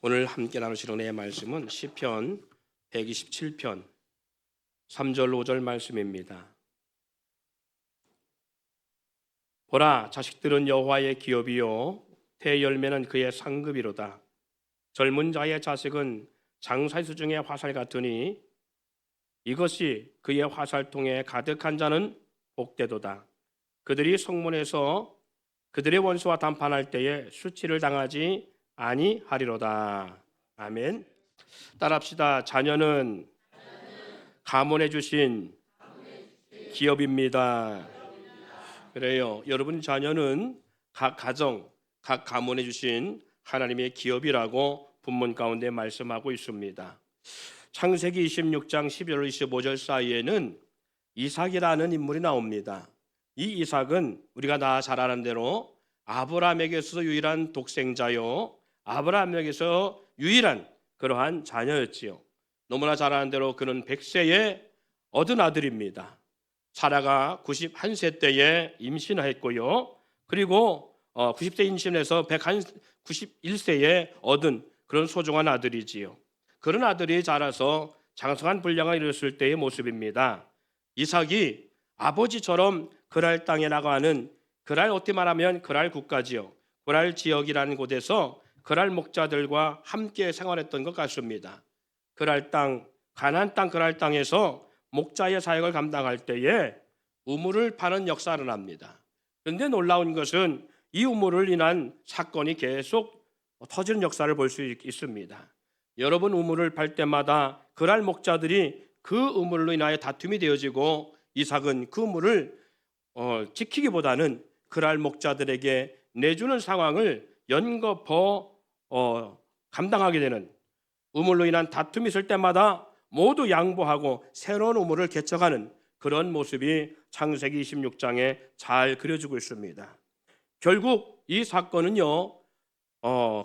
오늘 함께 나누실 은혜의 말씀은 시편 127편 3절 5절 말씀입니다. 보라, 자식들은 여호와의 기업이요 태열매는 그의 상급이로다. 젊은 자의 자식은 장사수 중의 화살 같으니 이것이 그의 화살통에 가득한 자는 복되도다. 그들이 성문에서 그들의 원수와 담판할 때에 수치를 당하지 아니하리로다. 아멘. 따라합시다. 자녀는 가문해 주신 기업입니다. 그래요. 여러분 자녀는 각 가정, 각 가문해 주신 하나님의 기업이라고 본문 가운데 말씀하고 있습니다. 창세기 26장 12절 25절 사이에는 이삭이라는 인물이 나옵니다. 이 이삭은 우리가 다 잘 아는 대로 아브라함에게서 유일한 독생자요, 아브라함에게서 유일한 그러한 자녀였지요. 너무나 잘 아는 대로 그는 100세에 얻은 아들입니다. 사라가 91세 때에 임신했고요. 그리고 90세 임신해서 191세에 얻은 그런 소중한 아들이지요. 그런 아들이 자라서 장성한 분량을 이뤘을 때의 모습입니다. 이삭이 아버지처럼 그랄 땅에 나가는 그랄, 어떻게 말하면 그랄 국가지요. 그랄 지역이라는 곳에서 그랄 목자들과 함께 생활했던 것 같습니다. 그랄 땅, 가나안 땅 그랄 땅에서 목자의 사역을 감당할 때에 우물을 파는 역사를 합니다. 그런데 놀라운 것은 이 우물을 인한 사건이 계속 터지는 역사를 볼 수 있습니다. 여러분, 우물을 팔 때마다 그랄 목자들이 그 우물로 인하여 다툼이 되어지고 이삭은 그 우물을 지키기보다는 그랄 목자들에게 내주는 상황을 연거푸 감당하게 되는, 우물로 인한 다툼이 있을 때마다 모두 양보하고 새로운 우물을 개척하는 그런 모습이 창세기 26장에 잘 그려지고 있습니다. 결국 이 사건은요,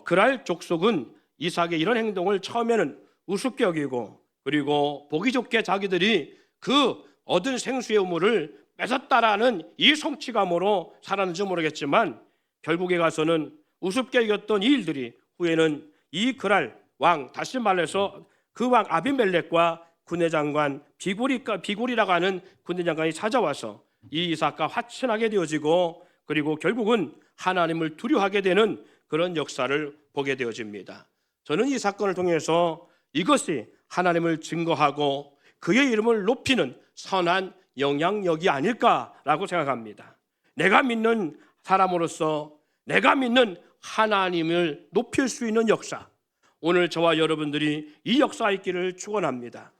그랄 족속은 이삭의 이런 행동을 처음에는 우습게 여기고, 그리고 보기 좋게 자기들이 그 얻은 생수의 우물을 뺏었다라는 이 성취감으로 살았는지 모르겠지만 결국에 가서는 우습게 여겼던 이 일들이 후에는 이 그랄 왕, 다시 말해서 그 왕 아비멜렉과 군대장관 비골이라고 하는 군대장관이 찾아와서 이 이삭과 화친하게 되어지고, 그리고 결국은 하나님을 두려워하게 되는 그런 역사를 보게 되어집니다. 저는 이 사건을 통해서 이것이 하나님을 증거하고 그의 이름을 높이는 선한 영향력이 아닐까라고 생각합니다. 내가 믿는 사람으로서 내가 믿는 하나님을 높일 수 있는 역사, 오늘 저와 여러분들이 이 역사가 있기를 축원합니다.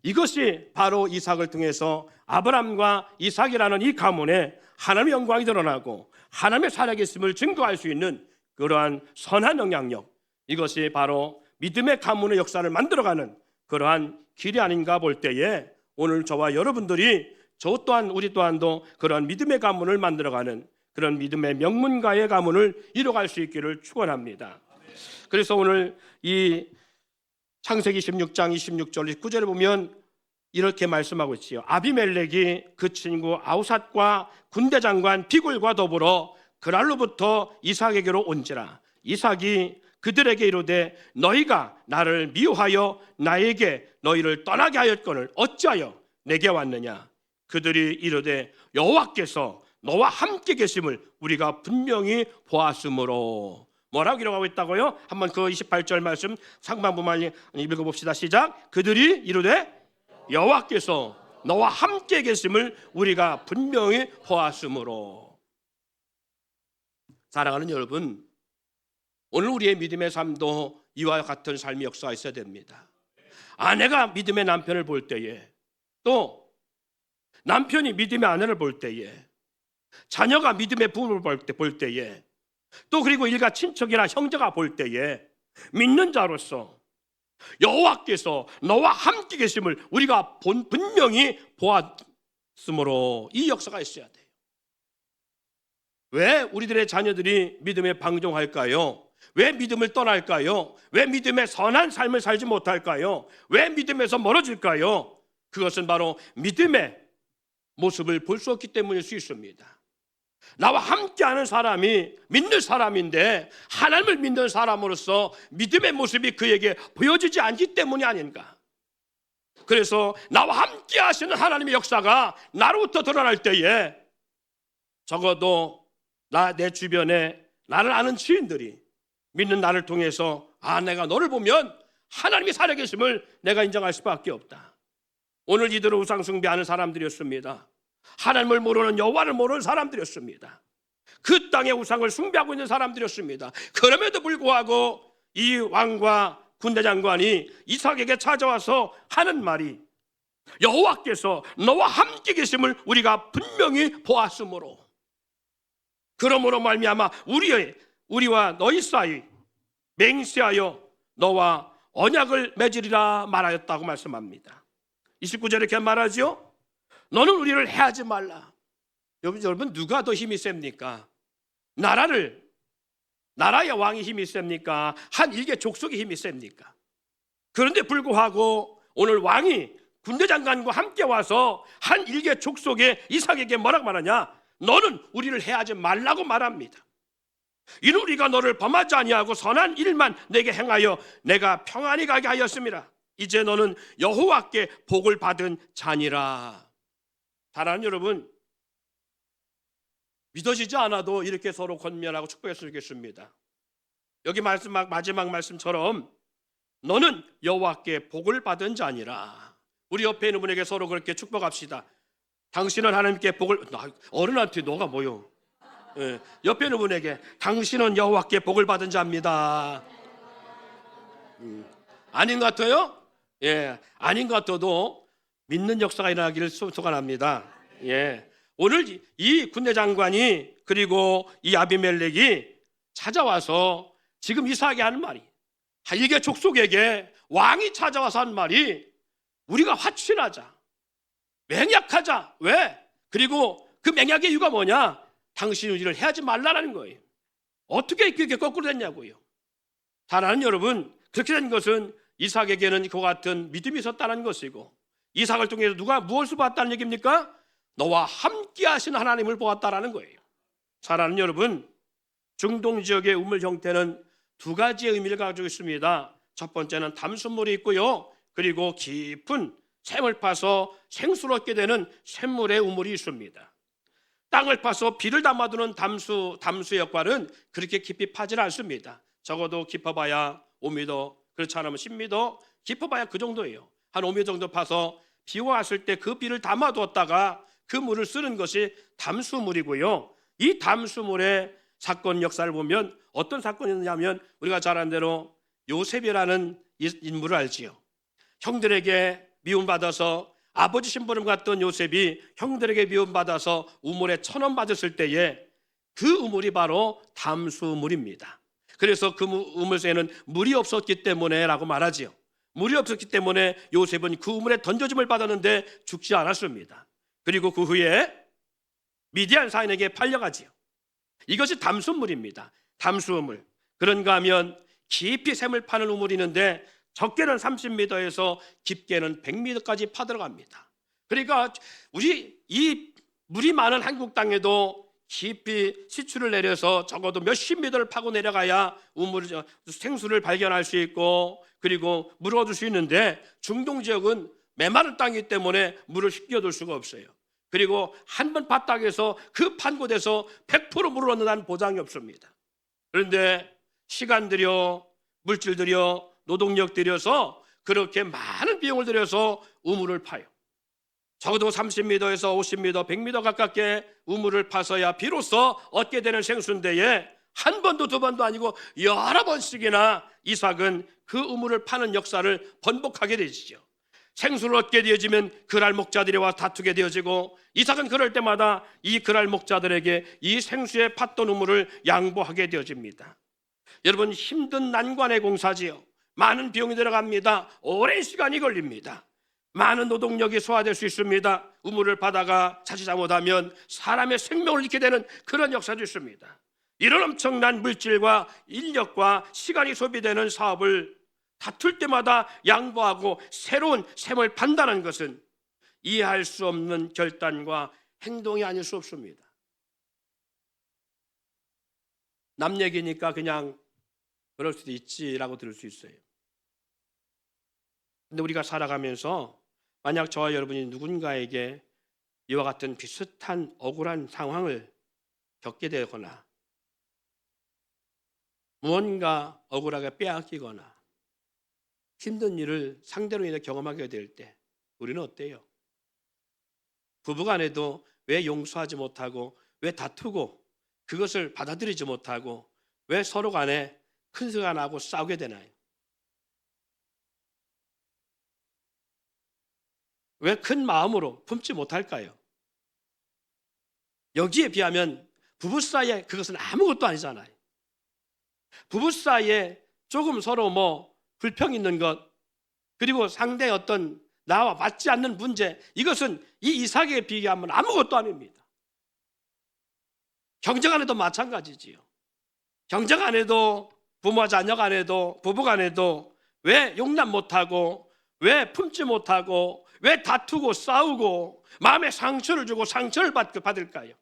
이것이 바로 이삭을 통해서 아브라함과 이삭이라는 이 가문에 하나님의 영광이 드러나고 하나님의 살아계심을 증거할 수 있는 그러한 선한 영향력, 이것이 바로 믿음의 가문의 역사를 만들어가는 그러한 길이 아닌가 볼 때에 오늘 저와 여러분들이, 저 또한 우리 또한도 그러한 믿음의 가문을 만들어가는 그런 믿음의 명문가의 가문을 이뤄갈 수 있기를 축원합니다. 그래서 오늘 이 창세기 16장 26절 19절에 보면 이렇게 말씀하고 있지요. 아비멜렉이 그 친구 아우삿과 군대장관 비굴과 더불어 그랄로부터 이삭에게로 온지라. 이삭이 그들에게 이르되 너희가 나를 미워하여 나에게 너희를 떠나게 하였거늘 어찌하여 내게 왔느냐. 그들이 이르되 여호와께서 너와 함께 계심을 우리가 분명히 보았으므로. 뭐라고 기록하고 있다고요? 한번 그 28절 말씀 상반부만 읽어봅시다. 시작. 그들이 이르되 여호와께서 너와 함께 계심을 우리가 분명히 보았으므로. 사랑하는 여러분, 오늘 우리의 믿음의 삶도 이와 같은 삶의 역사가 있어야 됩니다. 아내가 믿음의 남편을 볼 때에, 또 남편이 믿음의 아내를 볼 때에, 자녀가 믿음의 부모를 볼 때에, 또 그리고 일가 친척이나 형제가 볼 때에 믿는 자로서 여호와께서 너와 함께 계심을 우리가 분명히 보았으므로, 이 역사가 있어야 돼요. 왜 우리들의 자녀들이 믿음에 방종할까요? 왜 믿음을 떠날까요? 왜 믿음의 선한 삶을 살지 못할까요? 왜 믿음에서 멀어질까요? 그것은 바로 믿음의 모습을 볼 수 없기 때문일 수 있습니다. 나와 함께하는 사람이 믿는 사람인데 하나님을 믿는 사람으로서 믿음의 모습이 그에게 보여지지 않기 때문이 아닌가. 그래서 나와 함께 하시는 하나님의 역사가 나로부터 드러날 때에 적어도 내 주변에 나를 아는 지인들이 믿는 나를 통해서 내가 너를 보면 하나님이 살아계심을 내가 인정할 수밖에 없다. 오늘 이들은 우상 숭배하는 사람들이었습니다. 하나님을 모르는, 여호와를 모르는 사람들이었습니다. 그 땅에 우상을 숭배하고 있는 사람들이었습니다. 그럼에도 불구하고 이 왕과 군대 장관이 이삭에게 찾아와서 하는 말이, 여호와께서 너와 함께 계심을 우리가 분명히 보았으므로, 그러므로 말미암아 우리와 너희 사이 맹세하여 너와 언약을 맺으리라 말하였다고 말씀합니다. 29절에 이렇게 말하죠. 너는 우리를 해하지 말라. 여러분 누가 더 힘이 셉니까? 나라의 왕이 힘이 셉니까? 한 일개 족속의 힘이 셉니까? 그런데 불구하고 오늘 왕이 군대 장관과 함께 와서 한 일개 족속의 이삭에게 뭐라고 말하냐? 너는 우리를 해하지 말라고 말합니다. 이는 우리가 너를 범하지 아니하고 선한 일만 내게 행하여 내가 평안히 가게 하였습니다. 이제 너는 여호와께 복을 받은 자니라. 사랑하는 여러분, 믿어지지 않아도 이렇게 서로 권면하고 축복했으면 좋겠습니다. 여기 마지막 말씀처럼 너는 여호와께 복을 받은 자니라. 우리 옆에 있는 분에게 서로 그렇게 축복합시다. 당신은 하나님께 복을, 어른한테 너가 뭐요? 옆에 있는 분에게 당신은 여호와께 복을 받은 자입니다. 아닌 것 같아요? 아닌 것 같아도 믿는 역사가 일어나기를 소원합니다. 오늘 이 군대 장관이 그리고 이 아비멜렉이 찾아와서 지금 이삭이 하는 말이, 일개 족속에게 왕이 찾아와서 하는 말이, 우리가 화친하자, 맹약하자. 왜? 그리고 그 맹약의 이유가 뭐냐? 당신이 우리를 해하지 말라는 거예요. 어떻게 그렇게 거꾸로 됐냐고요. 사랑하는 여러분, 그렇게 된 것은 이삭에게는 그와 같은 믿음이 있었다는 것이고, 이삭을 통해서 누가 무엇을 보았다는 얘기입니까? 너와 함께 하신 하나님을 보았다라는 거예요. 사랑하는 여러분, 중동 지역의 우물 형태는 두 가지의 의미를 가지고 있습니다. 첫 번째는 담수물이 있고요, 그리고 깊은 샘을 파서 생수를 얻게 되는 샘물의 우물이 있습니다. 땅을 파서 비를 담아두는 담수의 역할은 그렇게 깊이 파질 않습니다. 적어도 깊어봐야 5m, 그렇지 않으면 10m, 깊어봐야 그 정도예요. 한 5m 정도 파서 비가 왔을 때 그 비를 담아두었다가 그 물을 쓰는 것이 담수물이고요. 이 담수물의 사건 역사를 보면 어떤 사건이 있느냐면, 우리가 잘 아는 대로 요셉이라는 인물을 알지요. 형들에게 미움받아서 아버지 심부름 갔던 요셉이 형들에게 미움받아서 우물에 1,000원 받았을 때에 그 우물이 바로 담수물입니다. 그래서 그 우물에는 물이 없었기 때문에 라고 말하지요. 물이 없었기 때문에 요셉은 그 우물에 던져짐을 받았는데 죽지 않았습니다. 그리고 그 후에 미디안 사인에게 팔려가지요. 이것이 담수물입니다. 담수우물. 그런가 하면 깊이 샘을 파는 우물이 있는데 적게는 30m에서 깊게는 100m까지 파들어갑니다. 그러니까 우리 이 물이 많은 한국 땅에도 깊이 시추를 내려서 적어도 몇십 미터를 파고 내려가야 생수를 발견할 수 있고 그리고 물을 얻을 수 있는데, 중동 지역은 메마른 땅이기 때문에 물을 쉽게 얻을 수가 없어요. 그리고 한 번 바닥에서 그 판 곳에서 100% 물을 얻는다는 보장이 없습니다. 그런데 시간 들여, 물질 들여, 노동력 들여서 그렇게 많은 비용을 들여서 우물을 파요. 적어도 30m에서 50m, 100m 가깝게 우물을 파서야 비로소 얻게 되는 생수인데에 한 번도 두 번도 아니고 여러 번씩이나 이삭은 그 우물을 파는 역사를 번복하게 되지요. 생수를 얻게 되어지면 그랄 목자들과 다투게 되어지고, 이삭은 그럴 때마다 이 그랄 목자들에게 이 생수에 팠던 우물을 양보하게 되어집니다. 여러분, 힘든 난관의 공사지요. 많은 비용이 들어갑니다. 오랜 시간이 걸립니다. 많은 노동력이 소화될 수 있습니다. 우물을 파다가 자칫 잘못하면 사람의 생명을 잃게 되는 그런 역사도 있습니다. 이런 엄청난 물질과 인력과 시간이 소비되는 사업을 다툴 때마다 양보하고 새로운 샘을 판다는 것은 이해할 수 없는 결단과 행동이 아닐 수 없습니다. 남 얘기니까 그냥 그럴 수도 있지라고 들을 수 있어요. 근데 우리가 살아가면서 만약 저와 여러분이 누군가에게 이와 같은 비슷한 억울한 상황을 겪게 되거나 무언가 억울하게 빼앗기거나 힘든 일을 상대로 인해 경험하게 될 때 우리는 어때요? 부부간에도 왜 용서하지 못하고 왜 다투고 그것을 받아들이지 못하고 왜 서로 간에 큰 소리가 나고 싸우게 되나요? 왜 큰 마음으로 품지 못할까요? 여기에 비하면 부부 사이에 그것은 아무것도 아니잖아요. 부부 사이에 조금 서로 불평 있는 것, 그리고 상대의 어떤 나와 맞지 않는 문제, 이것은 이 이삭에 비교하면 아무것도 아닙니다. 경제 간에도 마찬가지지요. 경제 간에도 부모와 자녀 간에도 부부 간에도 왜 용납 못하고 왜 품지 못하고 왜 다투고 싸우고 마음에 상처를 주고 상처를 받을까요?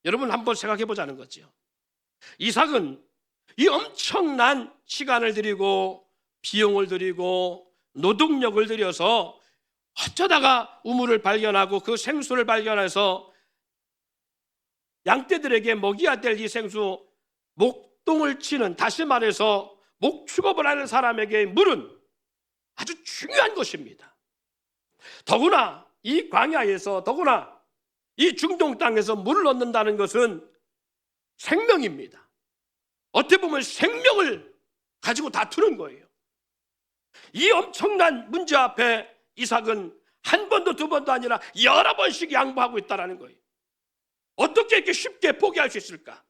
여러분 한번 생각해 보자는 거죠. 이삭은 이 엄청난 시간을 들이고 비용을 들이고 노동력을 들여서 어쩌다가 우물을 발견하고 그 생수를 발견해서 양떼들에게 먹여야 될 이 생수 목동을 치는, 다시 말해서 목축업을 하는 사람에게 물은 아주 중요한 것입니다. 더구나 이 광야에서, 더구나 이 중동 땅에서 물을 얻는다는 것은 생명입니다. 어떻게 보면 생명을 가지고 다투는 거예요. 이 엄청난 문제 앞에 이삭은 한 번도 두 번도 아니라 여러 번씩 양보하고 있다는 거예요. 어떻게 이렇게 쉽게 포기할 수 있을까?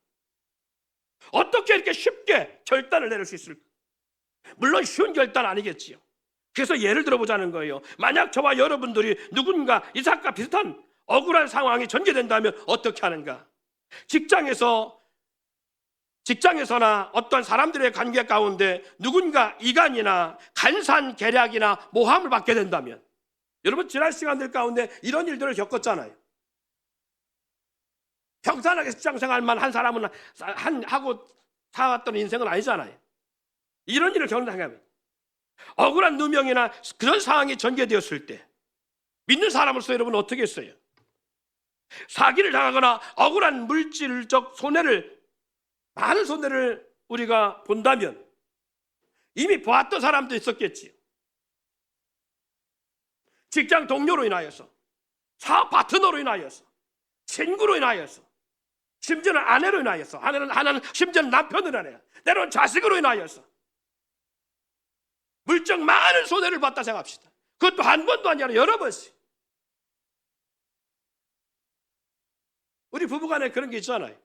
어떻게 이렇게 쉽게 결단을 내릴 수 있을까? 물론 쉬운 결단 아니겠지요. 그래서 예를 들어보자는 거예요. 만약 저와 여러분들이 누군가 이삭과 비슷한 억울한 상황이 전개된다면 어떻게 하는가? 직장에서나 어떤 사람들의 관계 가운데 누군가 이간이나 간산계략이나 모함을 받게 된다면, 여러분 지난 시간들 가운데 이런 일들을 겪었잖아요. 평탄하게 직장생활만 한 사람은 하고 살았던 인생은 아니잖아요. 이런 일을 겪는다면 억울한 누명이나 그런 상황이 전개되었을 때 믿는 사람으로서 여러분 어떻게 했어요? 사기를 당하거나 억울한 물질적 손해를, 많은 손해를 우리가 본다면 이미 보았던 사람도 있었겠지요. 직장 동료로 인하여서, 사업 파트너로 인하여서, 친구로 인하여서, 심지어는 아내로 인하여서, 하나는 심지어는 남편으로 인하여서, 때로는 자식으로 인하여서 물적 많은 손해를 봤다 생각합시다. 그것도 한 번도 아니라 여러 번씩. 우리 부부간에 그런 게 있잖아요.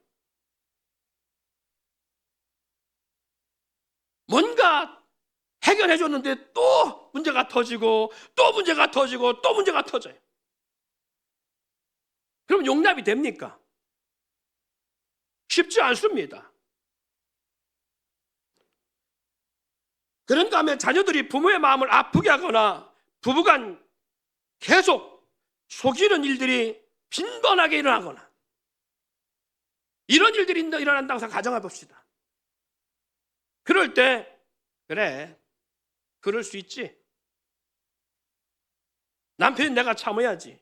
뭔가 해결해 줬는데 또 문제가 터지고 또 문제가 터지고 또 문제가 터져요. 그럼 용납이 됩니까? 쉽지 않습니다. 그런가 하면 자녀들이 부모의 마음을 아프게 하거나 부부간 계속 속이는 일들이 빈번하게 일어나거나 이런 일들이 일어난다고 해서 가정해 봅시다. 그럴 때 그래, 그럴 수 있지. 남편이 내가 참아야지,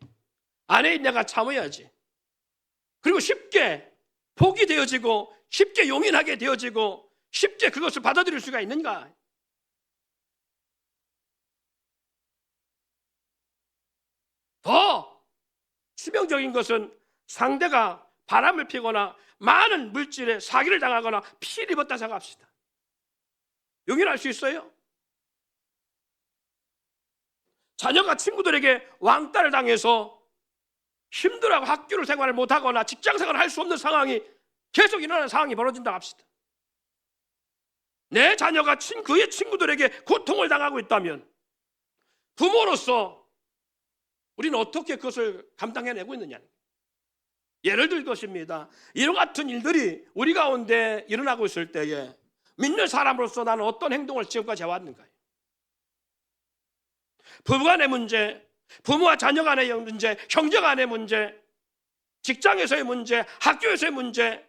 아내인 내가 참아야지. 그리고 쉽게 포기 되어지고 쉽게 용인하게 되어지고 쉽게 그것을 받아들일 수가 있는가? 더 치명적인 것은 상대가 바람을 피거나 많은 물질에 사기를 당하거나 피해를 입었다 생각합시다. 용인할 수 있어요? 자녀가 친구들에게 왕따를 당해서 힘들어하고 학교를 생활을 못하거나 직장생활을 할 수 없는 상황이 계속 일어나는 상황이 벌어진다고 합시다. 내 자녀가 그의 친구들에게 고통을 당하고 있다면 부모로서 우리는 어떻게 그것을 감당해내고 있느냐. 예를 들 것입니다. 이런 같은 일들이 우리 가운데 일어나고 있을 때에 믿는 사람으로서 나는 어떤 행동을 지금까지 해왔는가요? 부부간의 문제, 부모와 자녀 간의 문제, 형제 간의 문제, 직장에서의 문제, 학교에서의 문제,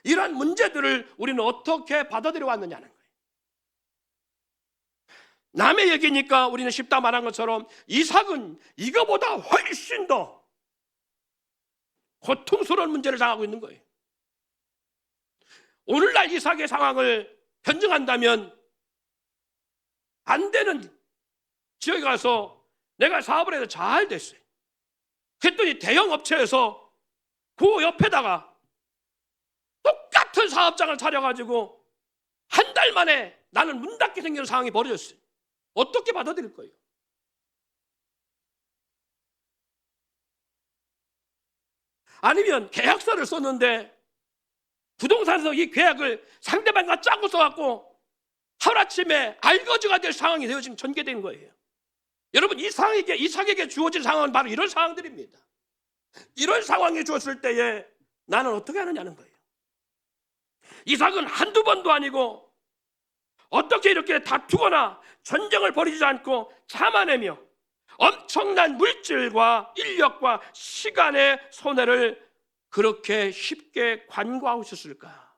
이러한 문제들을 우리는 어떻게 받아들여 왔느냐는 거예요. 남의 얘기니까 우리는 쉽다 말한 것처럼 이삭은 이거보다 훨씬 더 고통스러운 문제를 당하고 있는 거예요. 오늘날 이삭의 상황을 변증한다면 안 되는 지역에 가서 내가 사업을 해서 잘 됐어요. 그랬더니 대형 업체에서 그 옆에다가 똑같은 사업장을 차려가지고 한 달 만에 나는 문 닫게 생기는 상황이 벌어졌어요. 어떻게 받아들일 거예요? 아니면 계약서를 썼는데 부동산에서 이 계약을 상대방과 짜고 써갖고 하루아침에 알거지가 될 상황이 되어 지금 전개된 거예요. 여러분, 이삭에게 주어진 상황은 바로 이런 상황들입니다. 이런 상황이 주었을 때에 나는 어떻게 하느냐는 거예요. 이삭은 한두 번도 아니고 어떻게 이렇게 다투거나 전쟁을 벌이지 않고 참아내며 엄청난 물질과 인력과 시간의 손해를 그렇게 쉽게 관과하고 있었을까?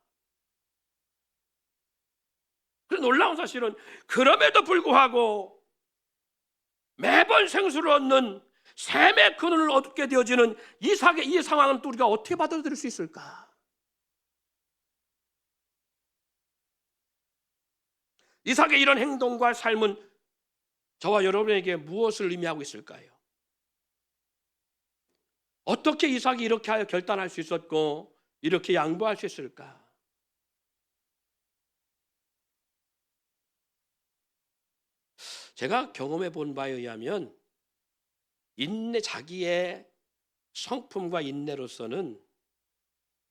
그 놀라운 사실은 그럼에도 불구하고 매번 생수를 얻는 샘의 근원을 얻게 되어지는 이삭의 이 상황은 또 우리가 어떻게 받아들일 수 있을까? 이삭의 이런 행동과 삶은 저와 여러분에게 무엇을 의미하고 있을까요? 어떻게 이삭이 이렇게 결단할 수 있었고 이렇게 양보할 수 있을까? 제가 경험해 본 바에 의하면 자기의 성품과 인내로서는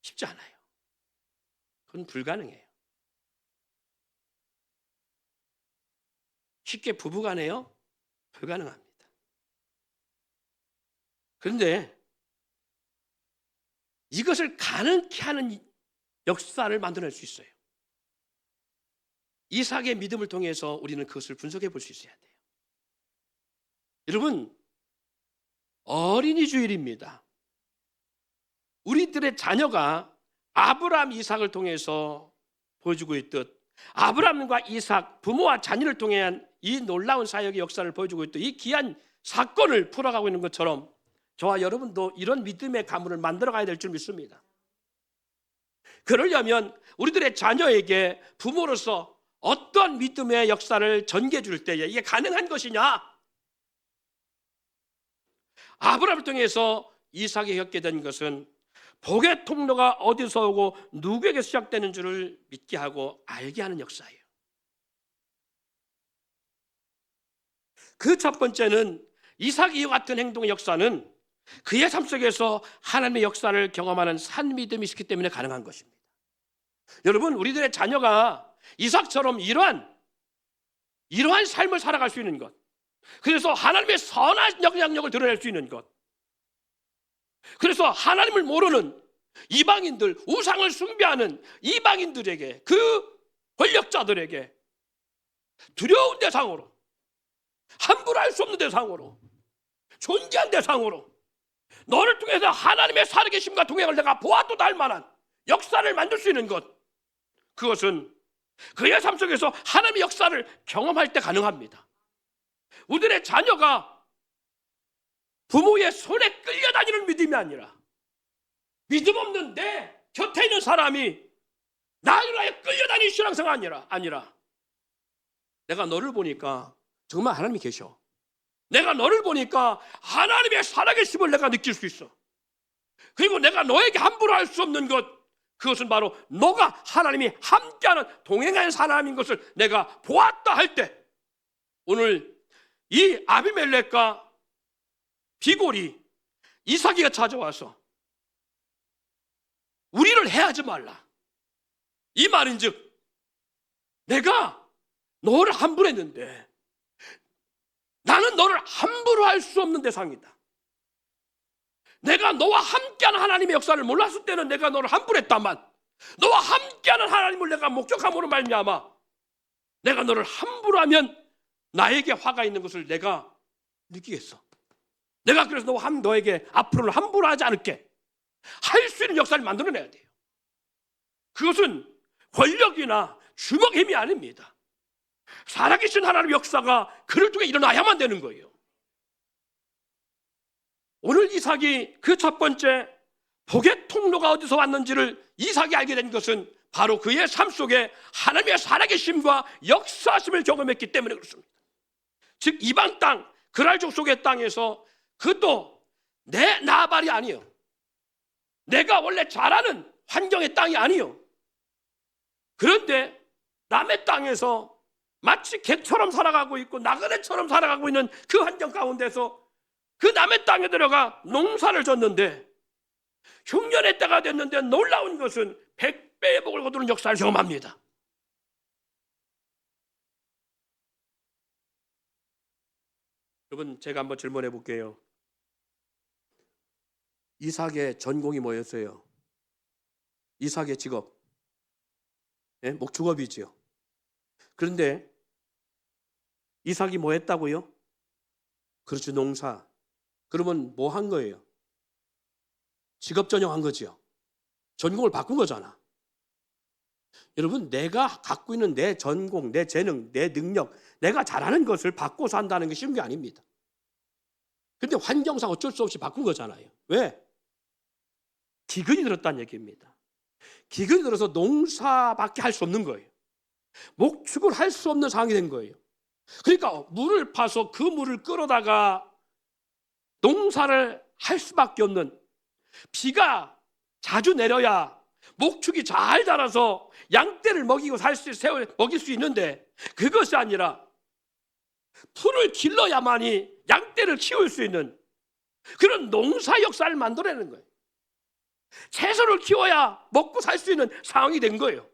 쉽지 않아요. 그건 불가능해요. 쉽게 부부간에요? 불가능합니다. 그런데 이것을 가능케 하는 역사를 만들어낼 수 있어요. 이삭의 믿음을 통해서 우리는 그것을 분석해 볼 수 있어야 돼요. 여러분, 어린이 주일입니다. 우리들의 자녀가 아브라함, 이삭을 통해서 보여주고 있듯 아브라함과 이삭, 부모와 자녀를 통한 이 놀라운 사역의 역사를 보여주고 있듯 이 귀한 사건을 풀어가고 있는 것처럼 저와 여러분도 이런 믿음의 가문을 만들어가야 될 줄 믿습니다. 그러려면 우리들의 자녀에게 부모로서 어떤 믿음의 역사를 전개해 줄 때에 이게 가능한 것이냐? 아브라함을 통해서 이삭이 겪게 된 것은 복의 통로가 어디서 오고 누구에게 시작되는 줄을 믿게 하고 알게 하는 역사예요. 그 첫 번째는 이삭이 같은 행동의 역사는 그의 삶 속에서 하나님의 역사를 경험하는 산 믿음이 있기 때문에 가능한 것입니다. 여러분, 우리들의 자녀가 이삭처럼 이러한 삶을 살아갈 수 있는 것, 그래서 하나님의 선한 영향력을 드러낼 수 있는 것, 그래서 하나님을 모르는 이방인들, 우상을 숭배하는 이방인들에게, 그 권력자들에게 두려운 대상으로, 함부로 할 수 없는 대상으로, 존귀한 대상으로 너를 통해서 하나님의 살아계심과 동행을 내가 보아도 할 만한 역사를 만들 수 있는 것, 그것은 그의 삶 속에서 하나님의 역사를 경험할 때 가능합니다. 우리들의 자녀가 부모의 손에 끌려다니는 믿음이 아니라 믿음 없는 내 곁에 있는 사람이 나를 위하여 끌려다니는 신앙생활 아니라 내가 너를 보니까 정말 하나님이 계셔. 내가 너를 보니까 하나님의 살아계심을 내가 느낄 수 있어. 그리고 내가 너에게 함부로 할 수 없는 것, 그것은 바로 너가 하나님이 함께하는 동행하는 사람인 것을 내가 보았다 할 때, 오늘 이 아비멜렉과 비골이 이삭이가 찾아와서 우리를 해하지 말라, 이 말인즉 내가 너를 함부로 했는데 나는 너를 함부로 할 수 없는 대상이다. 내가 너와 함께하는 하나님의 역사를 몰랐을 때는 내가 너를 함부로 했다만, 너와 함께하는 하나님을 내가 목격함으로 말미암아 내가 너를 함부로 하면 나에게 화가 있는 것을 내가 느끼겠어. 내가 그래서 너에게 앞으로는 함부로 하지 않을게 할 수 있는 역사를 만들어내야 돼요. 그것은 권력이나 주먹 힘이 아닙니다. 살아계신 하나님의 역사가 그를 통해 일어나야만 되는 거예요. 오늘 이삭이 그 첫 번째 복의 통로가 어디서 왔는지를 이삭이 알게 된 것은 바로 그의 삶 속에 하나님의 살아계심과 역사하심을 경험했기 때문에 그렇습니다. 즉 이방 땅, 그랄 족속의 땅에서 그것도 내 나발이 아니요, 내가 원래 잘하는 환경의 땅이 아니요, 그런데 남의 땅에서 마치 개처럼 살아가고 있고 나그네처럼 살아가고 있는 그 환경 가운데서 그 남의 땅에 들어가 농사를 졌는데 흉년의 때가 됐는데 놀라운 것은 100배의 복을 거두는 역사를 경험합니다. 여러분, 제가 한번 질문해 볼게요. 이삭의 전공이 뭐였어요? 이삭의 직업, 목축업이지요. 그런데 이삭이 뭐 했다고요? 그렇죠, 농사. 그러면 뭐 한 거예요? 직업 전형한 거죠. 전공을 바꾼 거잖아. 여러분, 내가 갖고 있는 내 전공, 내 재능, 내 능력, 내가 잘하는 것을 바꿔서 한다는 게 쉬운 게 아닙니다. 근데 환경상 어쩔 수 없이 바꾼 거잖아요. 왜? 기근이 들었다는 얘기입니다. 기근이 들어서 농사밖에 할 수 없는 거예요. 목축을 할 수 없는 상황이 된 거예요. 그러니까 물을 파서 그 물을 끌어다가 농사를 할 수밖에 없는, 비가 자주 내려야 목축이 잘 자라서 양떼를 먹이고 먹일 수 있는데, 그것이 아니라 풀을 길러야만이 양떼를 키울 수 있는 그런 농사 역사를 만들어내는 거예요. 채소를 키워야 먹고 살 수 있는 상황이 된 거예요.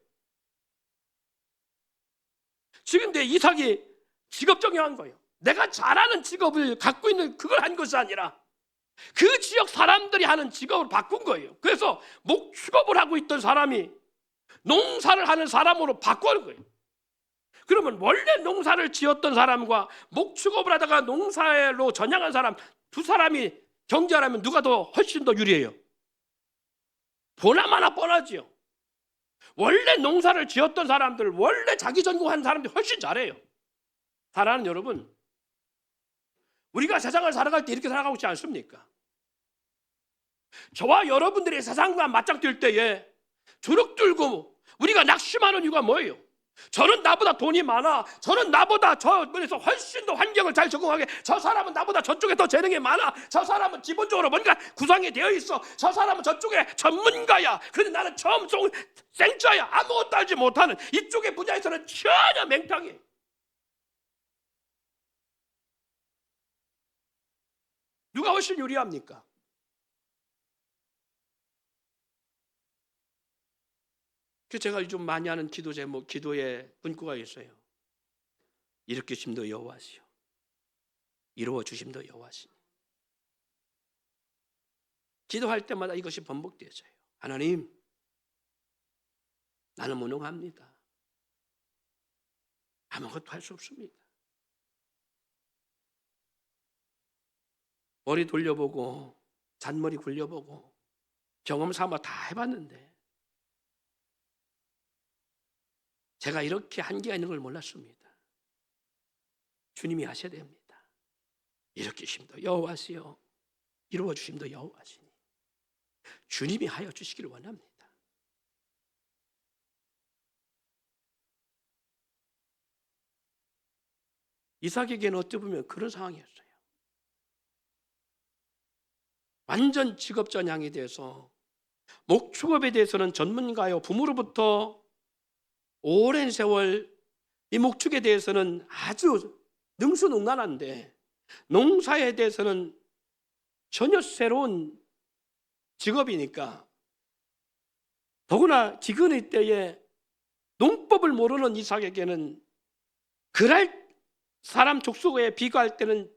지금 내 이삭이 직업 정형한 거예요. 내가 잘하는 직업을 갖고 있는 그걸 한 것이 아니라 그 지역 사람들이 하는 직업을 바꾼 거예요. 그래서 목축업을 하고 있던 사람이 농사를 하는 사람으로 바꾸는 거예요. 그러면 원래 농사를 지었던 사람과 목축업을 하다가 농사로 전향한 사람, 두 사람이 경쟁하면 누가 더 훨씬 더 유리해요? 보나마나 뻔하지요. 원래 농사를 지었던 사람들, 원래 자기 전공한 사람들이 훨씬 잘해요. 사랑하는 여러분, 우리가 세상을 살아갈 때 이렇게 살아가고 있지 않습니까? 저와 여러분들이 세상과 맞짱 뜰 때에 주눅 들고 우리가 낙심하는 이유가 뭐예요? 저는 나보다 돈이 많아, 저는 나보다 저 면에서 훨씬 더 환경을 잘 적응하게, 저 사람은 나보다 저쪽에 더 재능이 많아, 저 사람은 기본적으로 뭔가 구성이 되어 있어, 저 사람은 저쪽에 전문가야, 그런데 나는 처음 생짜야, 아무것도 알지 못하는, 이쪽의 분야에서는 전혀 맹탕이에요. 누가 훨씬 유리합니까? 그래서 제가 요즘 많이 하는 기도 제목, 기도의 문구가 있어요. 일으키심도 여호와시요, 이루어 주심도 여호와시니. 기도할 때마다 이것이 반복되어져요. 하나님, 나는 무능합니다. 아무것도 할 수 없습니다. 머리 돌려보고 잔머리 굴려보고 경험 삼아 다 해봤는데 제가 이렇게 한계가 있는 걸 몰랐습니다. 주님이 하셔야 됩니다. 일으키심도 여호와시요, 이루어 주심도 여호와시니. 주님이 하여 주시기를 원합니다. 이삭에게는 어떻게 보면 그런 상황이었어요. 완전 직업 전향이 돼서 목축업에 대해서는 전문가요, 부모로부터 오랜 세월 이 목축에 대해서는 아주 능수능란한데 농사에 대해서는 전혀 새로운 직업이니까, 더구나 기근의 때에 농법을 모르는 이삭에게는 그랄 사람 족속에 비교할 때는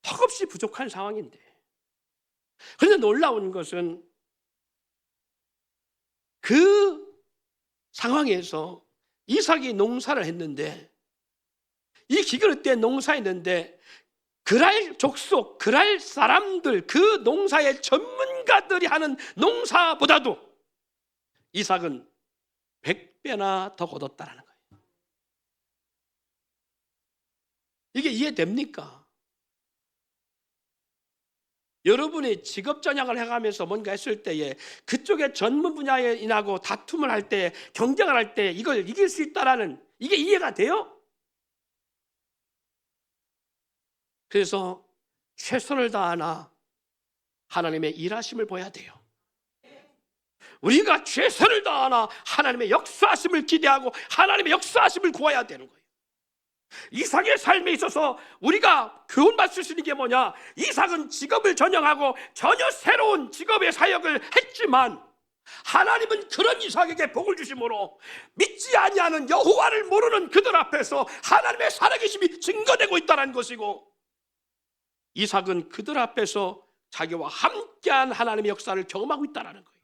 턱없이 부족한 상황인데, 그런데 놀라운 것은 그 상황에서 이삭이 농사를 했는데, 이 기근의 때 농사했는데 그랄 족속, 그랄 사람들, 그 농사의 전문가들이 하는 농사보다도 이삭은 100배나 더 거뒀다라는 거예요. 이게 이해됩니까? 여러분이 직업 전향을 해가면서 뭔가 했을 때에 그쪽에 전문 분야에 인하고 다툼을 할 때, 경쟁을 할 때 이걸 이길 수 있다라는, 이게 이해가 돼요? 그래서 최선을 다하나 하나님의 일하심을 보여야 돼요. 우리가 최선을 다하나 하나님의 역사하심을 기대하고 하나님의 역사하심을 구해야 되는 거예요. 이삭의 삶에 있어서 우리가 교훈받을 수 있는 게 뭐냐? 이삭은 직업을 전향하고 전혀 새로운 직업의 사역을 했지만 하나님은 그런 이삭에게 복을 주심으로 믿지 아니하는 여호와를 모르는 그들 앞에서 하나님의 살아계심이 증거되고 있다는 것이고, 이삭은 그들 앞에서 자기와 함께한 하나님의 역사를 경험하고 있다는 거예요.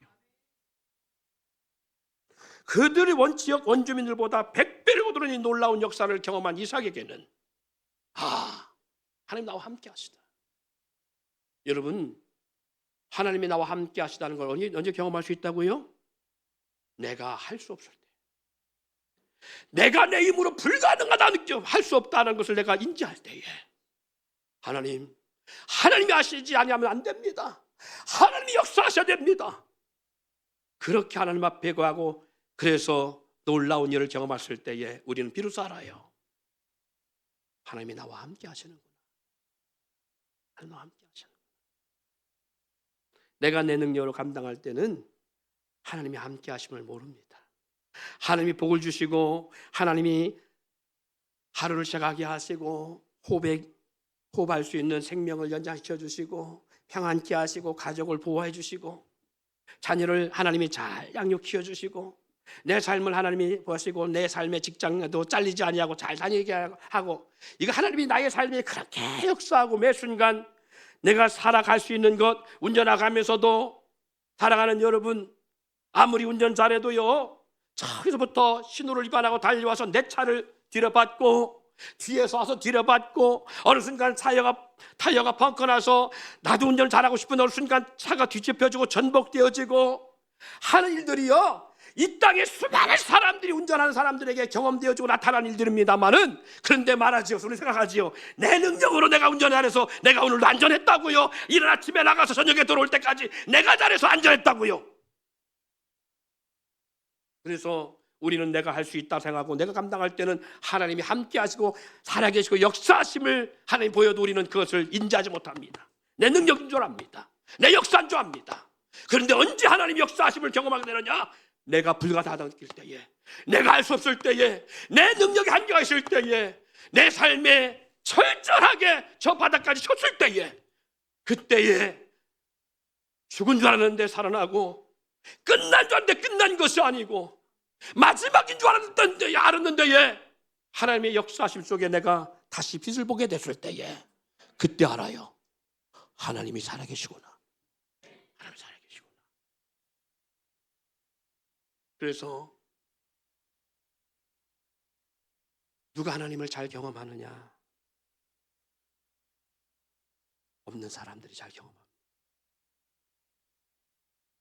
그들이 지역 원주민들보다 100배를 거두는 이 놀라운 역사를 경험한 이삭에게는 하나님 나와 함께 하시다. 여러분, 하나님이 나와 함께 하시다는 걸 언제 경험할 수 있다고요? 내가 할 수 없을 때, 내가 내 힘으로 불가능하다 느껴 할 수 없다는 것을 내가 인지할 때에 하나님이 하시지 아니하면 안 됩니다. 하나님이 역사하셔야 됩니다. 그렇게 하나님 앞에 구하고, 그래서 놀라운 일을 경험했을 때에 우리는 비로소 알아요. 하나님이 나와 함께 하시는구나. 하나님과 함께 하시는구나. 내가 내 능력으로 감당할 때는 하나님이 함께 하심을 모릅니다. 하나님이 복을 주시고 하나님이 하루를 시작하게 하시고 호흡할 수 있는 생명을 연장시켜 주시고 평안케 하시고 가족을 보호해 주시고 자녀를 하나님이 잘 양육 키워 주시고 내 삶을 하나님이 보시고 내 삶의 직장도 잘리지 아니하고 잘 다니게 하고, 이거 하나님이 나의 삶에 그렇게 역사하고 매 순간 내가 살아갈 수 있는 것, 운전하면서도 살아가는 여러분, 아무리 운전 잘해도요, 저기서부터 신호를 위반하고 달려와서 내 차를 들여받고 뒤에서 와서 들여받고 어느 순간 타이어가 펑크 나서 나도 운전 잘하고 싶은 어느 순간 차가 뒤집혀지고 전복되어지고 하는 일들이요, 이 땅에 수많은 사람들이 운전하는 사람들에게 경험되어지고 나타난 일들입니다만은, 그런데 말하지요, 우리 생각하지요, 내 능력으로 내가 운전을 해서 내가 오늘도 안전했다고요. 이른 아침에 나가서 저녁에 돌아올 때까지 내가 잘해서 안전했다고요. 그래서 우리는 내가 할 수 있다 생각하고 내가 감당할 때는 하나님이 함께 하시고 살아계시고 역사하심을 하나님 보여도 우리는 그것을 인지하지 못합니다. 내 능력인 줄 압니다. 내 역사인 줄 압니다. 그런데 언제 하나님 역사하심을 경험하게 되느냐? 내가 불가능하다 느낄 때에, 내가 할 수 없을 때에, 내 능력이 한계가 있을 때에, 내 삶에 철저하게 저 바닥까지 쳤을 때에, 그때에 죽은 줄 알았는데 살아나고 끝난 줄 알았는데 끝난 것이 아니고 마지막인 줄 알았는데 하나님의 역사하심 속에 내가 다시 빛을 보게 됐을 때에 그때 알아요. 하나님이 살아계시구나. 하나님이 살아계시구나. 그래서 누가 하나님을 잘 경험하느냐? 없는 사람들이 잘 경험합니다.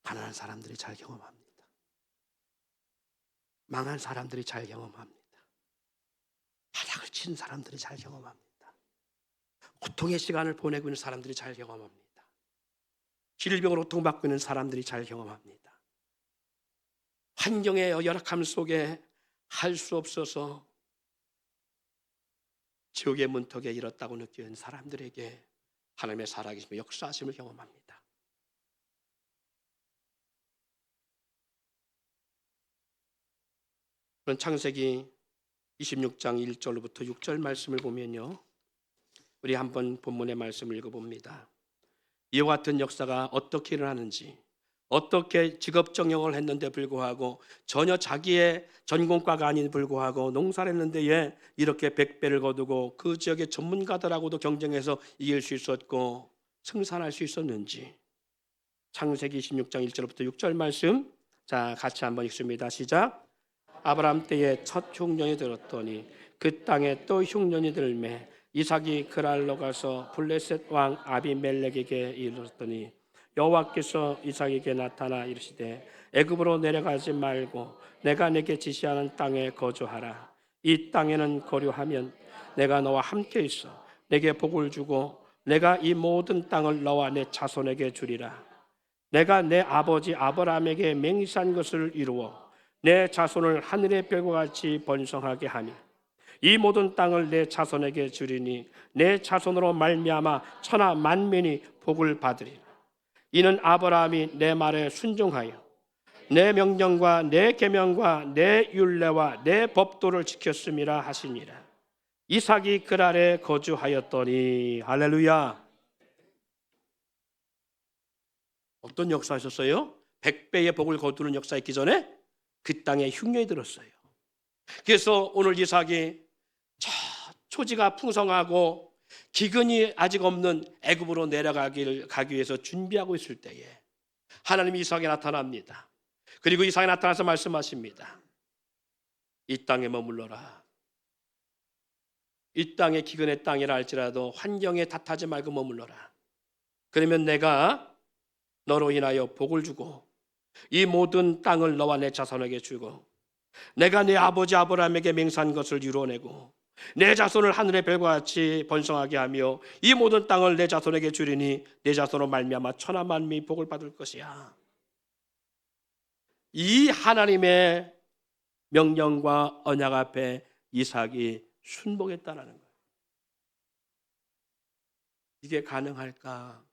가난한 사람들이 잘 경험합니다. 망한 사람들이 잘 경험합니다. 바닥을 친 사람들이 잘 경험합니다. 고통의 시간을 보내고 있는 사람들이 잘 경험합니다. 질병으로 고통받고 있는 사람들이 잘 경험합니다. 환경의 열악함 속에 할 수 없어서 지옥의 문턱에 이르렀다고 느끼는 사람들에게 하나님의 살아계심의 역사하심을 경험합니다. 그런 창세기 26장 1절로부터 6절 말씀을 보면요, 우리 한번 본문의 말씀을 읽어봅니다. 이와 같은 역사가 어떻게 일어나는지, 어떻게 직업 정형을 했는데 불구하고 전혀 자기의 전공과가 아닌 불구하고 농사를 했는데 이렇게 100배를 거두고 그 지역의 전문가들하고도 경쟁해서 이길 수 있었고 승산할 수 있었는지, 창세기 26장 1절부터 6절 말씀, 자 같이 한번 읽습니다. 시작. 아브라함 때에 첫 흉년이 들었더니 그 땅에 또 흉년이 들매 이삭이 그랄로 가서 블레셋 왕 아비멜렉에게 이르렀더니 여호와께서 이삭에게 나타나 이르시되 애굽으로 내려가지 말고 내가 내게 지시하는 땅에 거주하라. 이 땅에는 거류하면 내가 너와 함께 있어 내게 복을 주고 내가 이 모든 땅을 너와 내 자손에게 주리라. 내가 내 아버지 아브라함에게 맹세한 것을 이루어 내 자손을 하늘의 별과 같이 번성하게 하니 이 모든 땅을 내 자손에게 주리니 내 자손으로 말미암아 천하 만민이 복을 받으리라. 이는 아브라함이 내 말에 순종하여 내 명령과 내 계명과 내 율례와 내 법도를 지켰음이라 하시니라. 이삭이 그랄에 거주하였더니 할렐루야. 어떤 역사였었어요? 100배의 복을 거두는 역사 있기 전에 그 땅에 흉년이 들었어요. 그래서 오늘 이삭이 초지가 풍성하고 기근이 아직 없는 애굽으로 내려가기 위해서 준비하고 있을 때에 하나님이 이삭에 나타납니다. 그리고 이삭에 나타나서 말씀하십니다. 이 땅에 머물러라. 이 땅의 기근의 땅이라 할지라도 환경에 탓하지 말고 머물러라. 그러면 내가 너로 인하여 복을 주고 이 모든 땅을 너와 내 자손에게 주고 내가 내 아버지 아브라함에게 맹세한 것을 이루어내고 내 자손을 하늘의 별과 같이 번성하게 하며 이 모든 땅을 내 자손에게 주리니 내 자손으로 말미암아 천하 만민이 복을 받을 것이야. 이 하나님의 명령과 언약 앞에 이삭이 순복했다는 거예요. 이게 가능할까?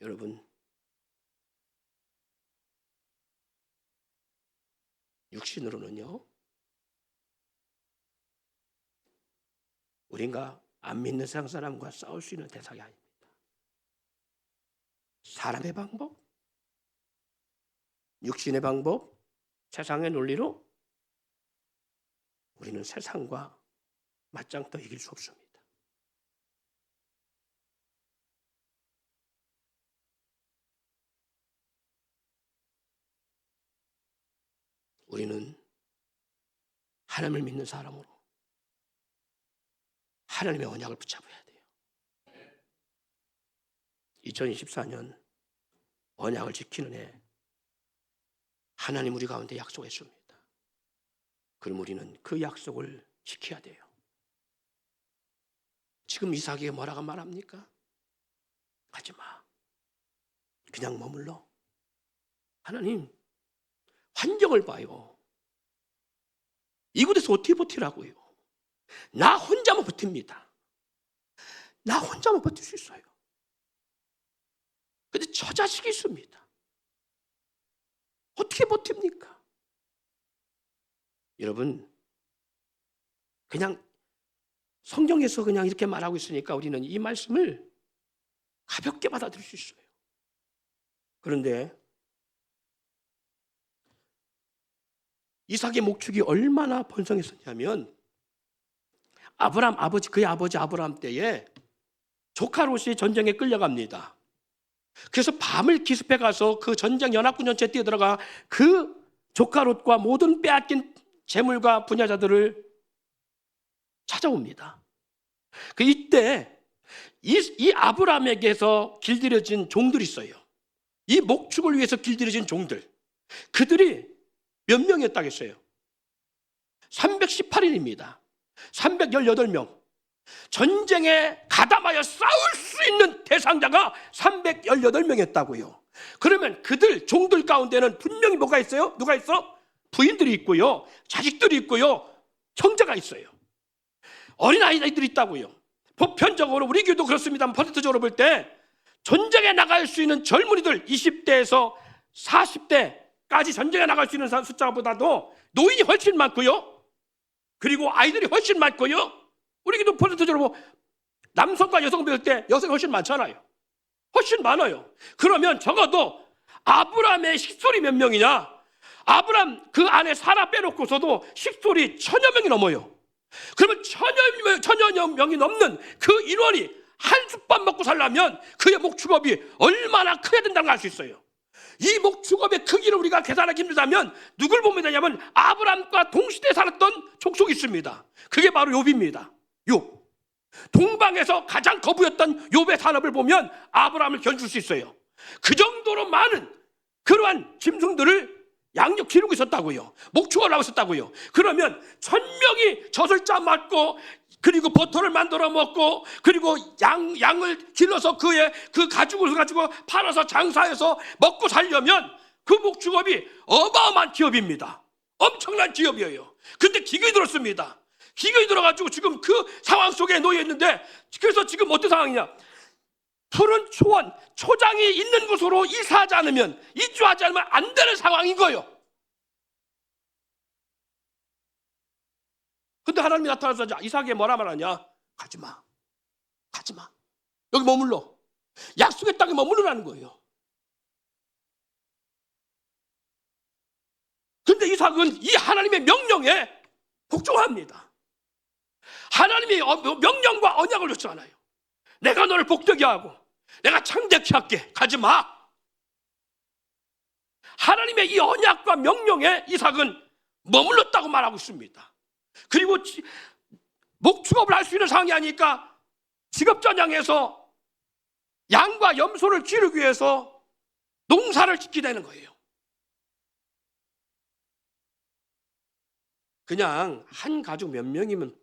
여러분, 육신으로는요, 우리가 안 믿는 세상 사람과 싸울 수 있는 대상이 아닙니다. 사람의 방법, 육신의 방법, 세상의 논리로 우리는 세상과 맞짱떠 이길 수 없습니다. 우리는 하나님을 믿는 사람으로 하나님의 언약을 붙잡아야 돼요. 2024년 언약을 지키는 해 하나님 우리 가운데 약속했습니다. 그럼 우리는 그 약속을 지켜야 돼요. 지금 이삭에게 뭐라고 말합니까? 가지 마. 그냥 머물러. 하나님 환경을 봐요. 이곳에서 어떻게 버티라고요? 나 혼자만 버팁니다. 나 혼자만 버틸 수 있어요. 근데 저 자식이 있습니다. 어떻게 버팁니까? 여러분, 그냥 성경에서 그냥 이렇게 말하고 있으니까 우리는 이 말씀을 가볍게 받아들일 수 있어요. 그런데 이삭의 목축이 얼마나 번성했었냐면 아브람 아버지 그의 아버지 아브람 때에 조카 롯이 전쟁에 끌려갑니다. 그래서 밤을 기습해 가서 그 전쟁 연합군 전체에 뛰어들어가 그 조카 롯과 모든 빼앗긴 재물과 분야자들을 찾아옵니다. 그 이때 이 아브람에게서 길들여진 종들이 있어요. 이 목축을 위해서 길들여진 종들. 그들이 몇 명이었다겠어요? 318인입니다. 318명. 전쟁에 가담하여 싸울 수 있는 대상자가 318명이었다고요. 그러면 그들 종들 가운데는 분명히 뭐가 있어요? 누가 있어? 부인들이 있고요, 자식들이 있고요, 형제가 있어요. 어린아이들이 있다고요. 보편적으로 우리 교도 그렇습니다. 퍼센트적으로 볼 때 전쟁에 나갈 수 있는 젊은이들 20대에서 40대까지 전쟁에 나갈 수 있는 숫자보다도 노인이 훨씬 많고요, 그리고 아이들이 훨씬 많고요. 우리 교도 퍼센트적으로 남성과 여성 볼 때 여성이 훨씬 많잖아요. 훨씬 많아요. 그러면 적어도 아브람의 식솔이 몇 명이냐? 아브람 그 안에 사라 빼놓고서도 식솔이 1000여 명이 넘어요. 그러면 1000여 명이 넘는 그 인원이 한 숟밥 먹고 살려면 그의 목축업이 얼마나 커야 된다는 걸 알 수 있어요. 이 목축업의 크기를 우리가 계산하기 힘들다면 누굴 보면 되냐면 아브라함과 동시대에 살았던 족속이 있습니다. 그게 바로 욥입니다. 욥. 동방에서 가장 거부였던 욥의 산업을 보면 아브라함을 견줄 수 있어요. 그 정도로 많은 그러한 짐승들을 양육 기르고 있었다고요. 목축을 하고 있었다고요. 그러면 1000명이 젖을 짜 맞고, 그리고 버터를 만들어 먹고, 그리고 양을 길러서 그 가죽을 가지고 팔아서 장사해서 먹고 살려면 그 목축업이 어마어마한 기업입니다. 엄청난 기업이에요. 근데 기근이 들었습니다. 기근이 들어가지고 지금 그 상황 속에 놓여 있는데, 그래서 지금 어떤 상황이냐? 푸른 초원, 초장이 있는 곳으로 이사하지 않으면, 이주하지 않으면 안 되는 상황인 거예요. 근데 하나님이 나타나서 이삭에게 뭐라 말하냐? 가지마, 가지마. 여기 머물러. 약속의 땅에 머무르라는 거예요. 근데 이삭은 이 하나님의 명령에 복종합니다. 하나님이 명령과 언약을 줬잖아요. 내가 너를 복되게 하고 내가 창대케 할게. 가지마. 하나님의 이 언약과 명령에 이삭은 머물렀다고 말하고 있습니다. 그리고 목축업을 할 수 있는 상황이 아니니까 직업전향해서 양과 염소를 기르기 위해서 농사를 짓게 되는 거예요. 그냥 한 가족 몇 명이면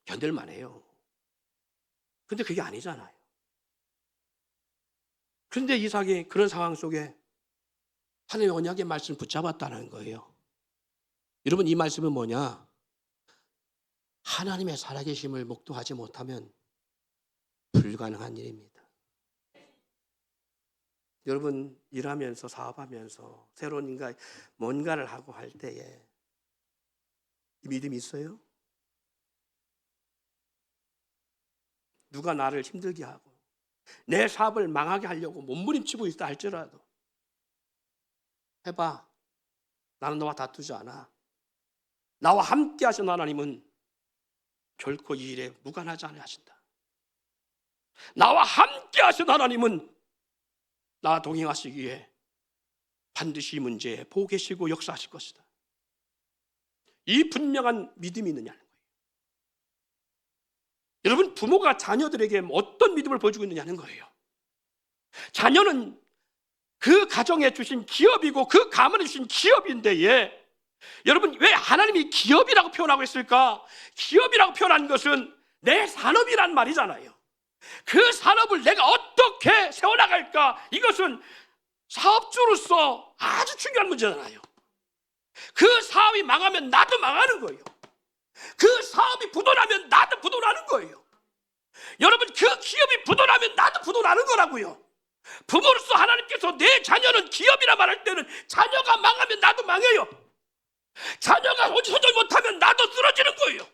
견딜만 해요. 근데 그게 아니잖아요. 그런데 이삭이 그런 상황 속에 하나님의 언약의 말씀을 붙잡았다는 거예요. 여러분, 이 말씀은 뭐냐? 하나님의 살아계심을 목도하지 못하면 불가능한 일입니다. 여러분, 일하면서 사업하면서 새로운 뭔가를 하고 할 때에 믿음이 있어요? 누가 나를 힘들게 하고 내 사업을 망하게 하려고 몸부림치고 있다 할지라도 해봐. 나는 너와 다투지 않아. 나와 함께 하신 하나님은 결코 이 일에 무관하지 않아 하신다. 나와 함께 하신 하나님은 나와 동행하시기에 반드시 이 문제에 보고 계시고 역사하실 것이다. 이 분명한 믿음이 있느냐는 거예요. 여러분, 부모가 자녀들에게 어떤 믿음을 보여주고 있느냐는 거예요. 자녀는 그 가정에 주신 기업이고 그 가문에 주신 기업인데, 여러분, 왜 하나님이 기업이라고 표현하고 있을까? 기업이라고 표현한 것은 내 산업이란 말이잖아요. 그 산업을 내가 어떻게 세워나갈까? 이것은 사업주로서 아주 중요한 문제잖아요. 그 사업이 망하면 나도 망하는 거예요. 그 사업이 부도나면 나도 부도나는 거예요. 여러분, 그 기업이 부도나면 나도 부도나는 거라고요. 부모로서 하나님께서 내 자녀는 기업이라 말할 때는 자녀가 망하면 나도 망해요. 자녀가 손절 못하면 나도 쓰러지는 거예요.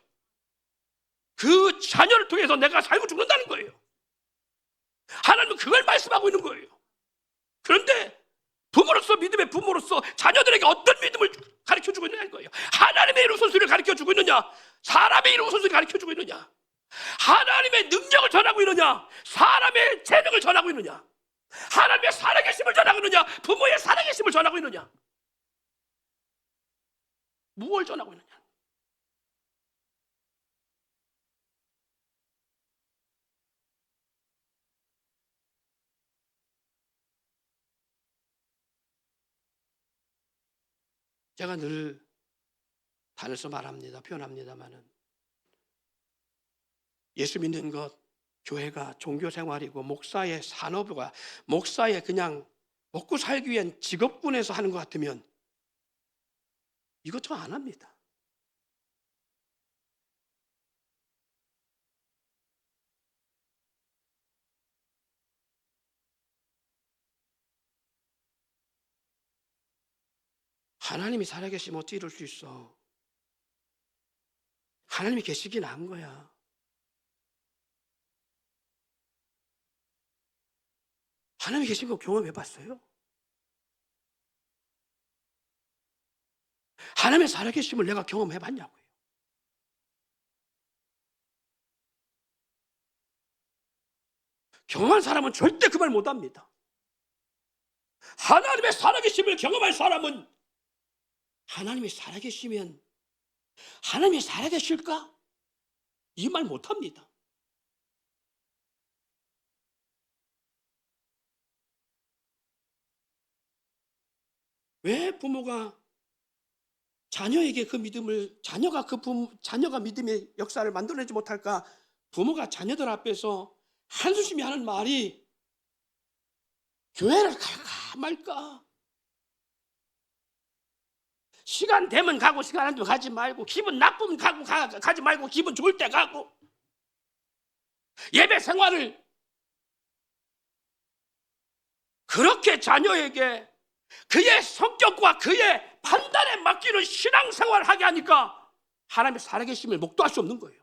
그 자녀를 통해서 내가 살고 죽는다는 거예요. 하나님은 그걸 말씀하고 있는 거예요. 그런데 부모로서, 믿음의 부모로서 자녀들에게 어떤 믿음을 가르쳐주고 있느냐는 거예요. 하나님의 이름 우선순위를 가르쳐주고 있느냐, 사람의 이름 우선순위를 가르쳐주고 있느냐, 하나님의 능력을 전하고 있느냐, 사람의 재능을 전하고 있느냐, 하나님의 살아계심을 전하고 있느냐, 부모의 살아계심을 전하고 있느냐, 무엇을 전하고 있느냐. 제가 늘 단에서 말합니다. 표현합니다만은 예수 믿는 것, 교회가 종교 생활이고 목사의 산업과 목사의 그냥 먹고 살기 위한 직업군에서 하는 것 같으면 이것저것 안 합니다. 하나님이 살아계시면 어떻게 이럴 수 있어? 하나님이 계시긴 한 거야. 하나님이 계신 거 경험해 봤어요? 하나님의 살아계심을 내가 경험해 봤냐고요. 경험한 사람은 절대 그 말 못합니다. 하나님의 살아계심을 경험할 사람은 하나님이 살아계시면 하나님이 살아계실까? 이 말 못합니다. 왜 부모가 자녀에게 그 믿음을 자녀가 믿음의 역사를 만들어내지 못할까? 부모가 자녀들 앞에서 한숨쉬며 하는 말이 교회를 갈까 말까? 시간 되면 가고 시간 안 되면 가지 말고, 기분 나쁘면 가지 말고 기분 좋을 때 가고, 예배 생활을 그렇게 자녀에게 그의 성격과 그의 판단에 맡기는 신앙생활을 하게 하니까 하나님의 살아계심을 목도할 수 없는 거예요.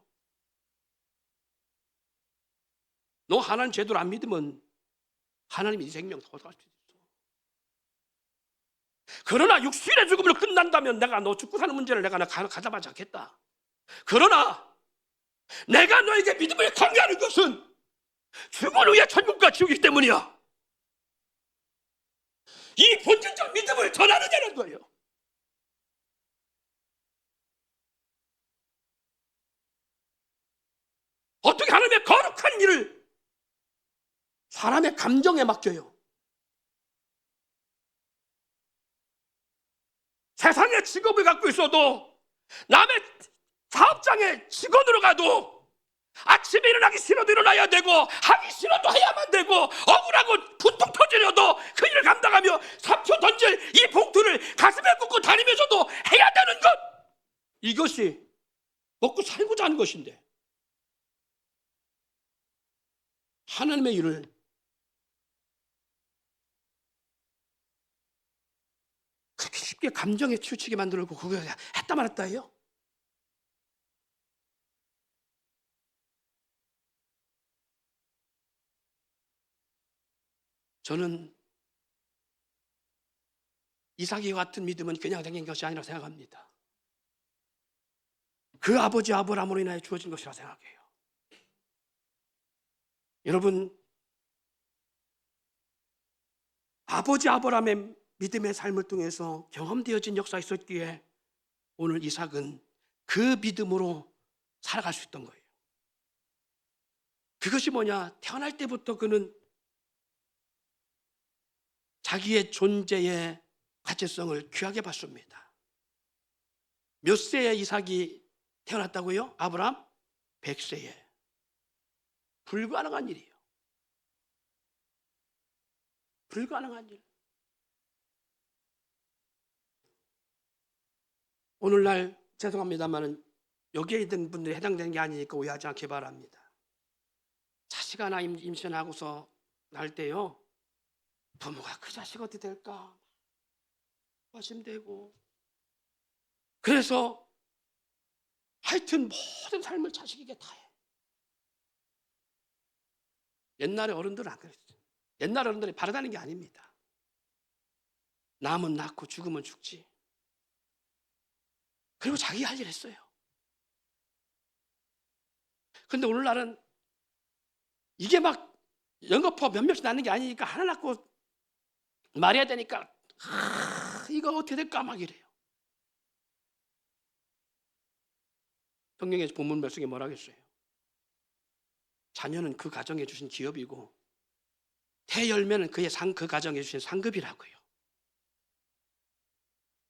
너 하나님 제대로 안 믿으면 하나님이 네 생명 도둑할 수 있어. 그러나 육신의 죽음으로 끝난다면 내가 너 죽고 사는 문제를 내가 가담하지 않겠다. 그러나 내가 너에게 믿음을 강요하는 것은 죽은 후에 천국과 지옥이기 때문이야. 이 본질적 믿음을 전하느냐는 거예요. 어떻게 하나님의 거룩한 일을 사람의 감정에 맡겨요? 세상의 직업을 갖고 있어도, 남의 사업장에 직원으로 가도 아침에 일어나기 싫어도 일어나야 되고, 하기 싫어도 해야만 되고, 억울하고 분통 터지려도 그 일을 감당하며 3초 던질 이 봉투를 가슴에 꽂고 다니면서도 해야 되는 것, 이것이 먹고 살고자 하는 것인데, 하나님의 일을 그렇게 쉽게 감정에 치우치게 만들고 그거 했다 말았다 해요? 저는 이삭이와 같은 믿음은 그냥 생긴 것이 아니라 생각합니다. 그 아버지 아브라함으로 인하여 주어진 것이라 생각해요. 여러분, 아버지 아브라함의 믿음의 삶을 통해서 경험되어진 역사가 있었기에 오늘 이삭은 그 믿음으로 살아갈 수 있던 거예요. 그것이 뭐냐? 태어날 때부터 그는 자기의 존재의 가치성을 귀하게 봤습니다. 몇 세에 이삭이 태어났다고요? 아브라함? 100세에. 불가능한 일이에요. 불가능한 일. 오늘날 죄송합니다만은 여기에 있는 분들이 해당되는 게 아니니까 오해하지 않기 바랍니다. 자식 하나 임신하고서 날 때요, 부모가 그 자식 어떻게 될까 의심되고, 그래서 하여튼 모든 삶을 자식에게 다 해. 옛날에 어른들은 안 그랬어요. 옛날 어른들이 바라다는 게 아닙니다. 남은 낳고 죽으면 죽지. 그리고 자기 할 일 했어요. 근데 오늘날은 이게 막 연거푸 몇 명씩 낳는 게 아니니까 하나 낳고 말해야 되니까 이거 어떻게 될까 막 이래요. 성경의 본문 말씀에 뭐라 하겠어요? 자녀는 그 가정에 주신 기업이고 태열매는 그 가정에 주신 상급이라고요.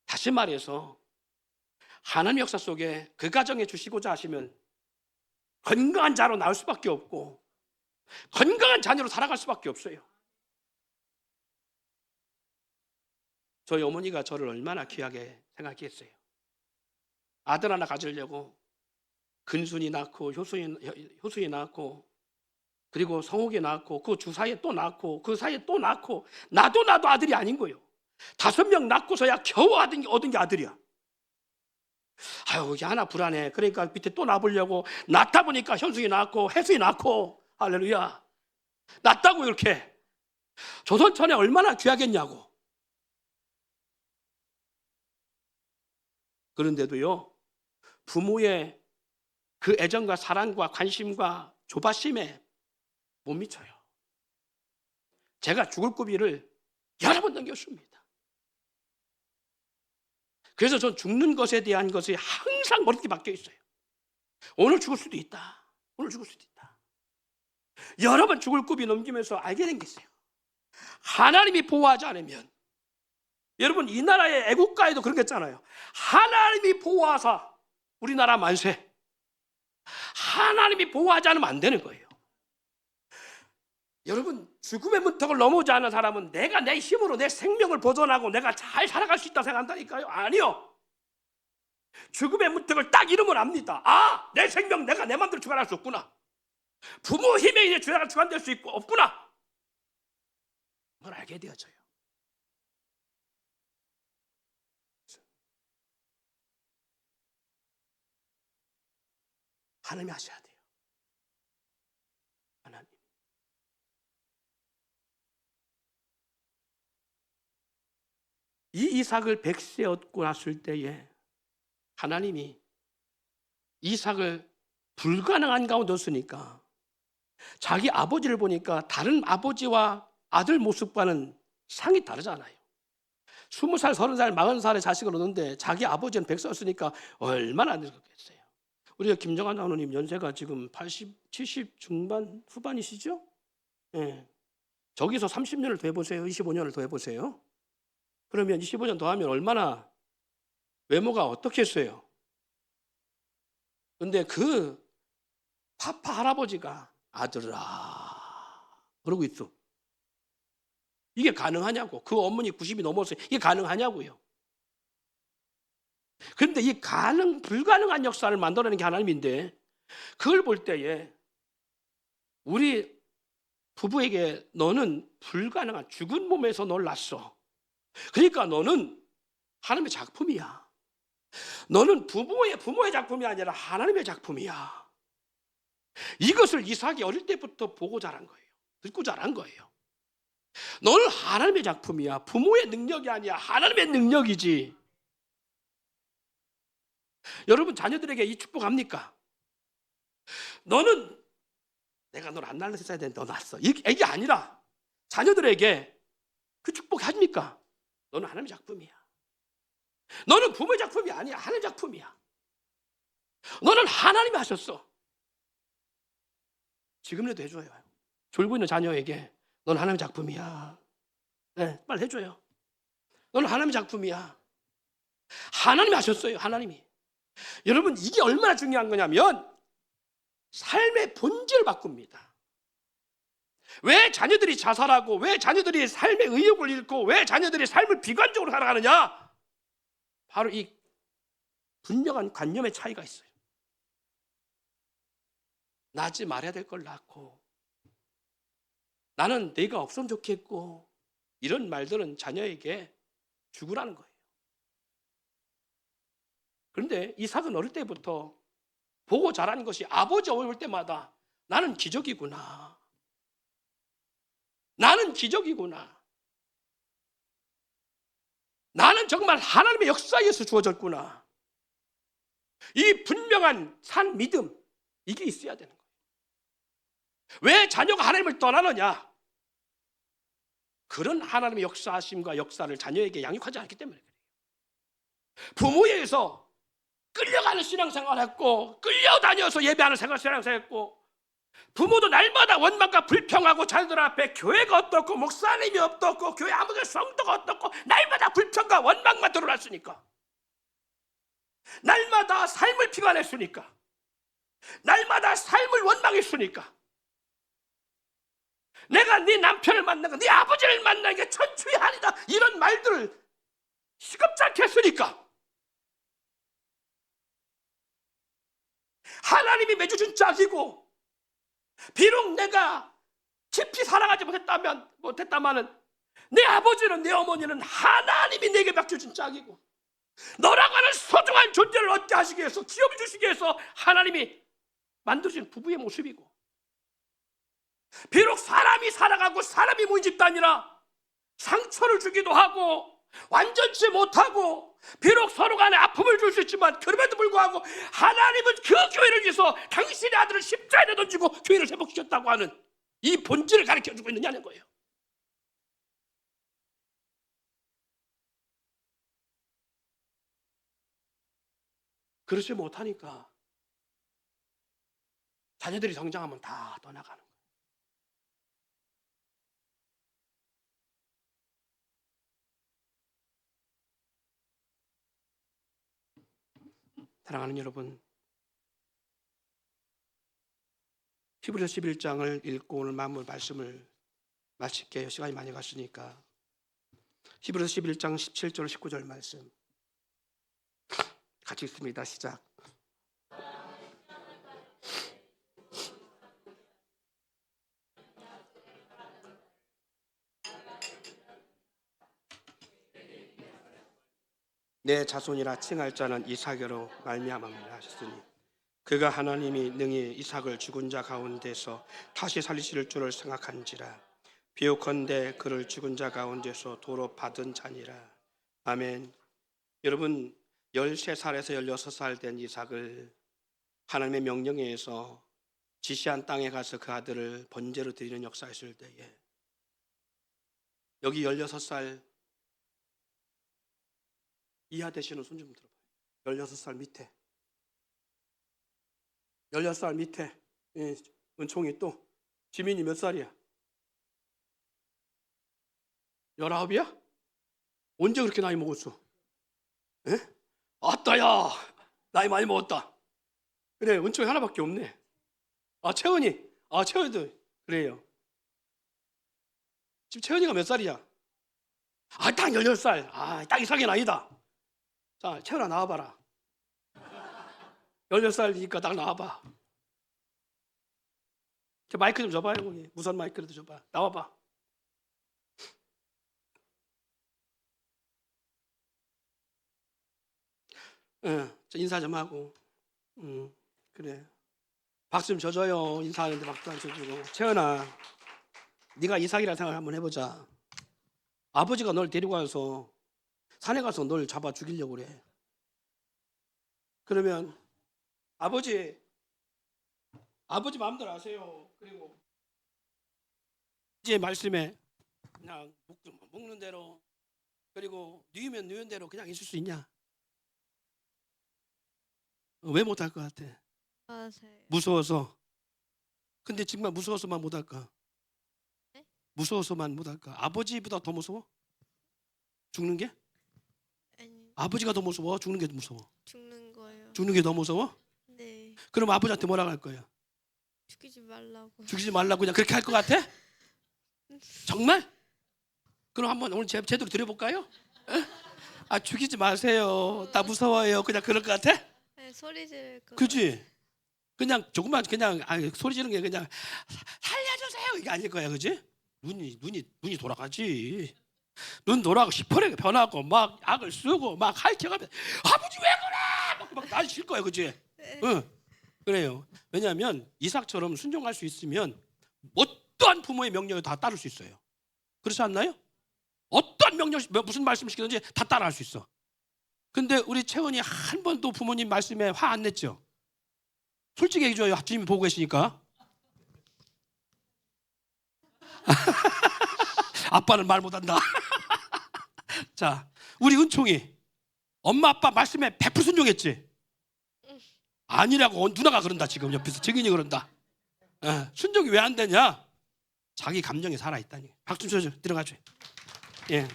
다시 말해서 하나님 역사 속에 그 가정에 주시고자 하시면 건강한 자로 나올 수밖에 없고 건강한 자녀로 살아갈 수밖에 없어요. 저희 어머니가 저를 얼마나 귀하게 생각했어요. 아들 하나 가지려고 근순이 낳고 효순이 낳고 그리고 성욱이 낳고 그 주사이에 또 낳고 그 사이에 또 낳고 나도 아들이 아닌 거예요. 5명 낳고서야 겨우 얻은 게 아들이야. 아유, 이게 하나 불안해. 그러니까 밑에 또 낳으려고 낳다 보니까 현숙이 낳고 혜순이 낳고 할렐루야. 낳았다고 이렇게. 조선천에 얼마나 귀하겠냐고. 그런데도요, 부모의 그 애정과 사랑과 관심과 조바심에 못 미쳐요. 제가 죽을 고비를 여러 번 넘겼습니다. 그래서 전 죽는 것에 대한 것이 항상 머릿속에 박혀 있어요. 오늘 죽을 수도 있다. 오늘 죽을 수도 있다. 여러 번 죽을 꿈이 넘기면서 알게 된 게 있어요. 하나님이 보호하지 않으면, 여러분 이 나라의 애국가에도 그런 게 있잖아요. 하나님이 보호하사 우리나라 만세. 하나님이 보호하지 않으면 안 되는 거예요. 여러분 죽음의 문턱을 넘어오지 않은 사람은 내가 내 힘으로 내 생명을 보존하고 내가 잘 살아갈 수 있다 생각한다니까요. 아니요. 죽음의 문턱을 딱 이름을 압니다. 아, 내 생명 내가 내 마음대로 주관할 수 없구나. 부모 힘에 의해 주관될 수 있고 없구나. 그걸 알게 되어져요. 하나님이 하셔야 돼요. 하나님. 이 이삭을 100세 얻고 났을 때에 하나님이 이삭을 불가능한 가운데 뒀으니까 자기 아버지를 보니까 다른 아버지와 아들 모습과는 상이 다르잖아요. 20살, 30살, 40살의 자식을 얻는데 자기 아버지는 100세였으니까 얼마나 늙었겠어요. 우리가 김정한 장로님 연세가 지금 80, 70 중반 후반이시죠? 예. 저기서 30년을 더 해보세요. 25년을 더 해보세요. 그러면 25년 더 하면 얼마나 외모가 어떻게 했어요? 근데 그 파파 할아버지가 아들아 그러고 있어. 이게 가능하냐고. 그 어머니 90이 넘었어요. 이게 가능하냐고요. 그런데 이 불가능한 역사를 만들어내는 게 하나님인데, 그걸 볼 때에 우리 부부에게 너는 불가능한 죽은 몸에서 널 낳았어. 그러니까 너는 하나님의 작품이야. 너는 부모의 작품이 아니라 하나님의 작품이야. 이것을 이삭이 어릴 때부터 보고 자란 거예요. 듣고 자란 거예요. 너는 하나님의 작품이야. 부모의 능력이 아니야. 하나님의 능력이지. 여러분 자녀들에게 이 축복합니까? 너는 내가 널 안 낳았어야 되는데 너 낳았어. 이게 아니라 자녀들에게 그 축복 합니까? 너는 하나님의 작품이야. 너는 부모의 작품이 아니야. 하나님의 작품이야. 너는 하나님이 하셨어. 지금이라도 해줘요. 졸고 있는 자녀에게 너는 하나님의 작품이야. 네, 빨리 해줘요. 너는 하나님의 작품이야. 하나님이 하셨어요. 하나님이. 여러분 이게 얼마나 중요한 거냐면 삶의 본질을 바꿉니다. 왜 자녀들이 자살하고 왜 자녀들이 삶의 의욕을 잃고 왜 자녀들이 삶을 비관적으로 살아가느냐? 바로 이 분명한 관념의 차이가 있어요. 낳지 말아야 될 걸 낳고 나는 내가 없으면 좋겠고 이런 말들은 자녀에게 죽으라는 거예요. 그런데 이삭은 어릴 때부터 보고 자란 것이 아버지 올 때마다 나는 기적이구나. 나는 기적이구나. 나는 정말 하나님의 역사에서 주어졌구나. 이 분명한 산 믿음, 이게 있어야 되는 거예요. 왜 자녀가 하나님을 떠나느냐? 그런 하나님의 역사하심과 역사를 자녀에게 양육하지 않기 때문에 그래요. 부모에 의해서 끌려가는 신앙생활을 했고 끌려다녀서 예배하는 신앙생활을 했고 부모도 날마다 원망과 불평하고 자녀들 앞에 교회가 어떻고 목사님이 어떻고 교회 아무도 성도가 어떻고 날마다 불평과 원망만 드러났으니까 날마다 삶을 비관했으니까 날마다 삶을 원망했으니까 내가 네 남편을 만나고 네 아버지를 만나는 게 천추의 한이다 이런 말들을 시겁지 않게 했으니까 하나님이 맺어준 짝이고 비록 내가 깊이 사랑하지 못했다마는 내 아버지는 내 어머니는 하나님이 내게 맡겨준 짝이고 너라고 하는 소중한 존재를 얻게 하시기 위해서 기업을 주시기 위해서 하나님이 만들어준 부부의 모습이고 비록 사람이 살아가고 사람이 모인 집단이라 상처를 주기도 하고 완전치 못하고 비록 서로 간에 아픔을 줄 수 있지만 그럼에도 불구하고 하나님은 그 교회를 위해서 당신의 아들을 십자가에 던지고 교회를 회복시켰다고 하는 이 본질을 가르쳐주고 있느냐는 거예요. 그렇지 못하니까 자녀들이 성장하면 다 떠나가는 거예요. 사랑하는 여러분, 히브리서 11장을 읽고 오늘 마무리 말씀을 마칠게요. 시간이 많이 갔으니까. 히브리서 11장 17절 19절 말씀 같이 읽습니다. 시작. 내 자손이라 칭할 자는 이삭으로 말미암음이라 하셨으니 그가 하나님이 능히 이삭을 죽은 자 가운데서 다시 살리실 줄을 생각한지라. 비옥컨대 그를 죽은 자 가운데서 도로 받은 자니라. 아멘. 여러분, 13살에서 16살 된 이삭을 하나님의 명령에 의해서 지시한 땅에 가서 그 아들을 번제로 드리는 역사가 있을 때에 여기 16살 이하 되시는 손 좀 들어봐요. 16살 밑에 16살 밑에 은총이 또 지민이 몇 살이야? 19이야? 언제 그렇게 나이 먹었어? 에? 아따야 나이 많이 먹었다. 그래 은총이 하나밖에 없네. 채원이도 그래요. 지금 채원이가 몇 살이야? 딱 18살. 딱 이상의 나이다. 자, 채원아 나와봐라. 16살이니까 딱 나와봐. 마이크 좀 줘봐요. 거기. 무선 마이크라도 줘봐. 나와봐. 인사 좀 하고. 그래. 박수 좀 쳐줘요. 인사하는데 박수 안 쳐주고. 채연아, 네가 이삭이라 생각을 한번 해보자. 아버지가 널 데리고 가서 산에 가서 널 잡아 죽이려고 그래. 그러면 아버지 마음대로 하세요. 그리고 이제 말씀에 그냥 먹는 대로 그리고 누우면 누운 대로 그냥 있을 수 있냐? 왜 못할 것 같아? 무서워서. 근데 정말 무서워서만 못할까? 네? 무서워서만 못할까? 아버지보다 더 무서워? 죽는 게? 아니, 아버지가 더 무서워? 죽는 게 더 무서워? 죽는 거예요. 죽는 게 더 무서워? 네, 그럼 아버지한테 뭐라 할 거야? 죽이지 말라고. 죽이지 말라고 그냥 그렇게 할 것 같아? 정말? 그럼 한번 오늘 제대로 드려볼까요? 죽이지 마세요. 나 무서워요. 그냥 그럴 것 같아? 네, 소리 지를 거. 그지? 그냥 조금만 그냥 소리 지르는 게 그냥 살려주세요 이게 아닐 거야, 그지? 눈이 돌아가지. 눈 돌아가고 시퍼렇게 변하고 막 약을 쓰고 막 할켜가면 아버지 왜 그래? 막 난리 칠 거야, 그지? 네. 응, 그래요. 왜냐하면 이삭처럼 순종할 수 있으면 어떠한 부모의 명령을 다 따를 수 있어요. 그렇지 않나요? 어떤 명령 무슨 말씀 시키든지 다 따라할 수 있어. 근데 우리 채원이 한 번도 부모님 말씀에 화 안 냈죠? 솔직히 얘기해줘요. 주님 보고 계시니까. 아빠는 말 못한다. 자, 우리 은총이 엄마 아빠 말씀에 100% 순종했지? 아니라고 누나가 그런다. 지금 옆에서 정인이 그런다. 순종이 왜 안 되냐? 자기 감정이 살아있다니. 박수 쳐줘. 들어가줘. 예.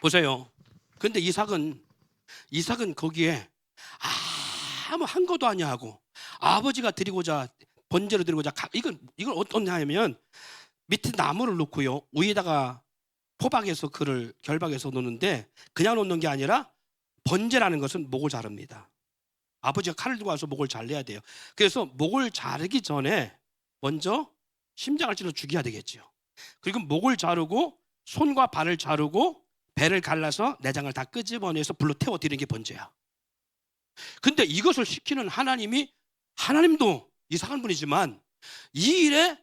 보세요. 근데 이삭은 거기에 아무 한 것도 아니야 하고 아버지가 드리고자 번제로 드리고자 이건 어떠냐 하면 밑에 나무를 놓고요. 위에다가 포박에서 그를 결박해서 놓는데 그냥 놓는 게 아니라 번제라는 것은 목을 자릅니다. 아버지가 칼을 들고 와서 목을 잘라야 돼요. 그래서 목을 자르기 전에 먼저 심장을 찔러 죽여야 되겠죠. 그리고 목을 자르고 손과 발을 자르고 배를 갈라서 내장을 다 끄집어내서 불로 태워 드리는 게 번제야. 근데 이것을 시키는 하나님도 이상한 분이지만 이 일에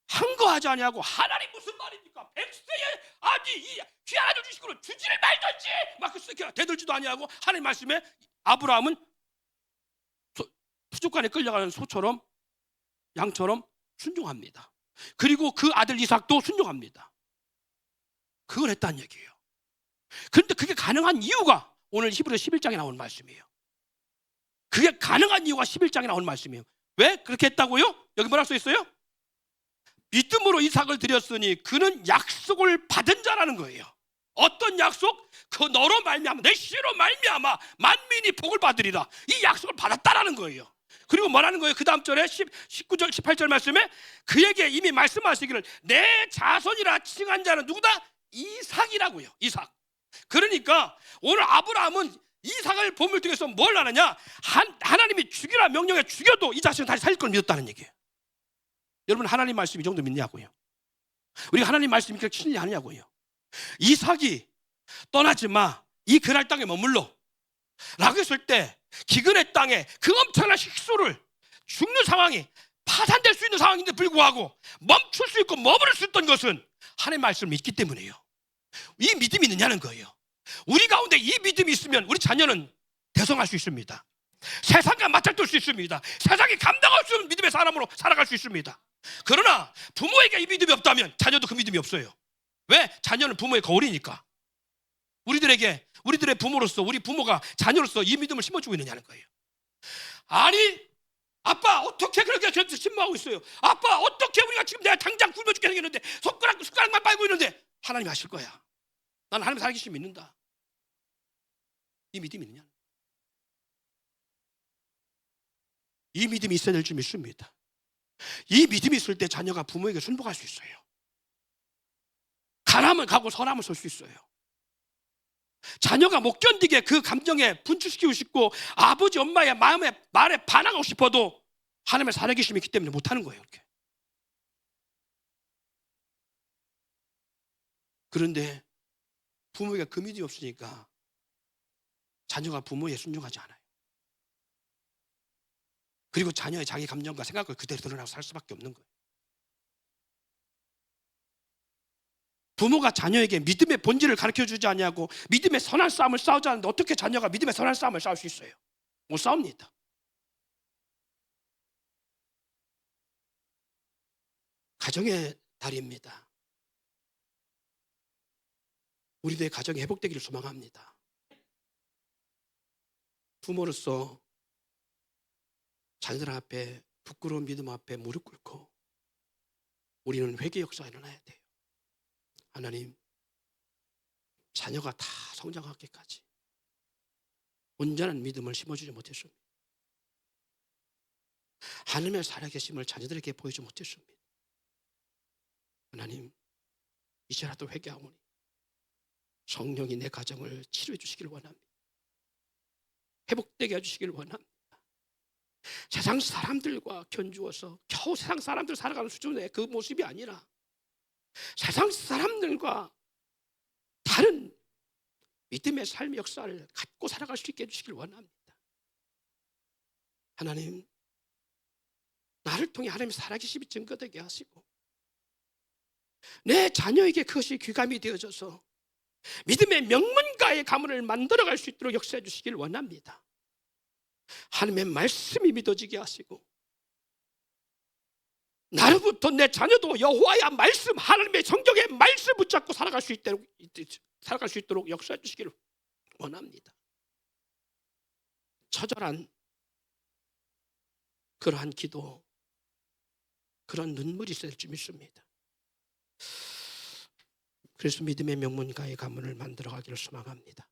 항거하지 아니하고 하나님 무슨 말입니까? 백세의 아니 귀한 아들 주시고는 주지를 말든지 막 대들지도 아니하고 하나님 말씀에 아브라함은 수족관에 끌려가는 소처럼 양처럼 순종합니다. 그리고 그 아들 이삭도 순종합니다. 그걸 했다는 얘기예요. 그런데 그게 가능한 이유가 오늘 히브리서 11장에 나오는 말씀이에요. 그게 가능한 이유가 11장에 나오는 말씀이에요. 왜 그렇게 했다고요? 여기 뭐라고 써 있어요? 믿음으로 이삭을 드렸으니 그는 약속을 받은 자라는 거예요. 어떤 약속? 그 너로 말미암아, 내 씨로 말미암아 만민이 복을 받으리라. 이 약속을 받았다라는 거예요. 그리고 뭐라는 거예요? 그 다음 절에 19절 18절 말씀에 그에게 이미 말씀하시기를 내 자손이라 칭한 자는 누구다? 이삭이라고요. 이삭. 그러니까 오늘 아브라함은 이삭을 본문을 통해서 뭘 하느냐? 하나님이 죽이라 명령해 죽여도 이 자식은 다시 살릴 걸 믿었다는 얘기예요. 여러분, 하나님 말씀 이 정도 믿냐고요? 우리가 하나님 말씀 그렇게 신뢰하느냐고요? 이삭이 떠나지 마, 이 그랄 땅에 머물러 라고 했을 때 기근의 땅에 그 엄청난 식수를 죽는 상황이 파산될 수 있는 상황인데 불구하고 멈출 수 있고 머무를 수 있던 것은 하나님의 말씀을 믿기 때문이에요. 이 믿음이 있느냐는 거예요. 우리 가운데 이 믿음이 있으면 우리 자녀는 대성할 수 있습니다. 세상과 맞닥뜨릴 수 있습니다. 세상이 감당할 수 없는 믿음의 사람으로 살아갈 수 있습니다. 그러나 부모에게 이 믿음이 없다면 자녀도 그 믿음이 없어요. 왜? 자녀는 부모의 거울이니까. 우리들의 부모로서, 우리 부모가 자녀로서 이 믿음을 심어주고 있느냐는 거예요. 아니, 아빠 어떻게 그렇게 저한테 신모하고 있어요? 아빠 어떻게 우리가 지금 내가 당장 굶어 죽게 생겼는데 숟가락만 빨고 있는데 하나님 아실 거야. 나는 하나님 살아계신 믿는다. 이 믿음이 있느냐? 이 믿음이 있어야 될 줄 믿습니다. 이 믿음이 있을 때 자녀가 부모에게 순복할 수 있어요. 가라면 가고 서라면 설 수 있어요. 자녀가 못 견디게 그 감정에 분출시키고 싶고 아버지 엄마의 말에 반항하고 싶어도 하나님의 살아계심이 있기 때문에 못하는 거예요. 이렇게. 그런데 부모에게 그 믿음이 없으니까 자녀가 부모에 순종하지 않아요. 그리고 자녀의 자기 감정과 생각을 그대로 드러나고 살 수밖에 없는 거예요. 부모가 자녀에게 믿음의 본질을 가르쳐주지 않냐고 믿음의 선한 싸움을 싸우지 않는데 어떻게 자녀가 믿음의 선한 싸움을 싸울 수 있어요? 못 싸웁니다. 가정의 달입니다. 우리들의 가정이 회복되기를 소망합니다. 부모로서 자녀들 앞에 부끄러운 믿음 앞에 무릎 꿇고 우리는 회개 역사가 일어나야 돼요. 하나님, 자녀가 다 성장하기까지 온전한 믿음을 심어주지 못했습니다. 하나님의 살아계심을 자녀들에게 보여주지 못했습니다. 하나님, 이제라도 회개하오니 성령이 내 가정을 치료해 주시기를 원합니다. 회복되게 해주시기를 원합니다. 세상 사람들과 견주어서 겨우 세상 사람들 살아가는 수준의 그 모습이 아니라 세상 사람들과 다른 믿음의 삶의 역사를 갖고 살아갈 수 있게 해주시길 원합니다. 하나님, 나를 통해 하나님의 살아계심이 증거되게 하시고 내 자녀에게 그것이 귀감이 되어져서 믿음의 명문가의 가문을 만들어갈 수 있도록 역사해 주시길 원합니다. 하나님의 말씀이 믿어지게 하시고 나로부터 내 자녀도 여호와의 말씀, 하나님의 성경의 말씀 붙잡고 살아갈 수 있도록 역사해 주시기를 원합니다. 처절한 그러한 기도, 그런 눈물이 있어야 될 줄 믿습니다. 그래서 믿음의 명문가의 가문을 만들어가기를 소망합니다.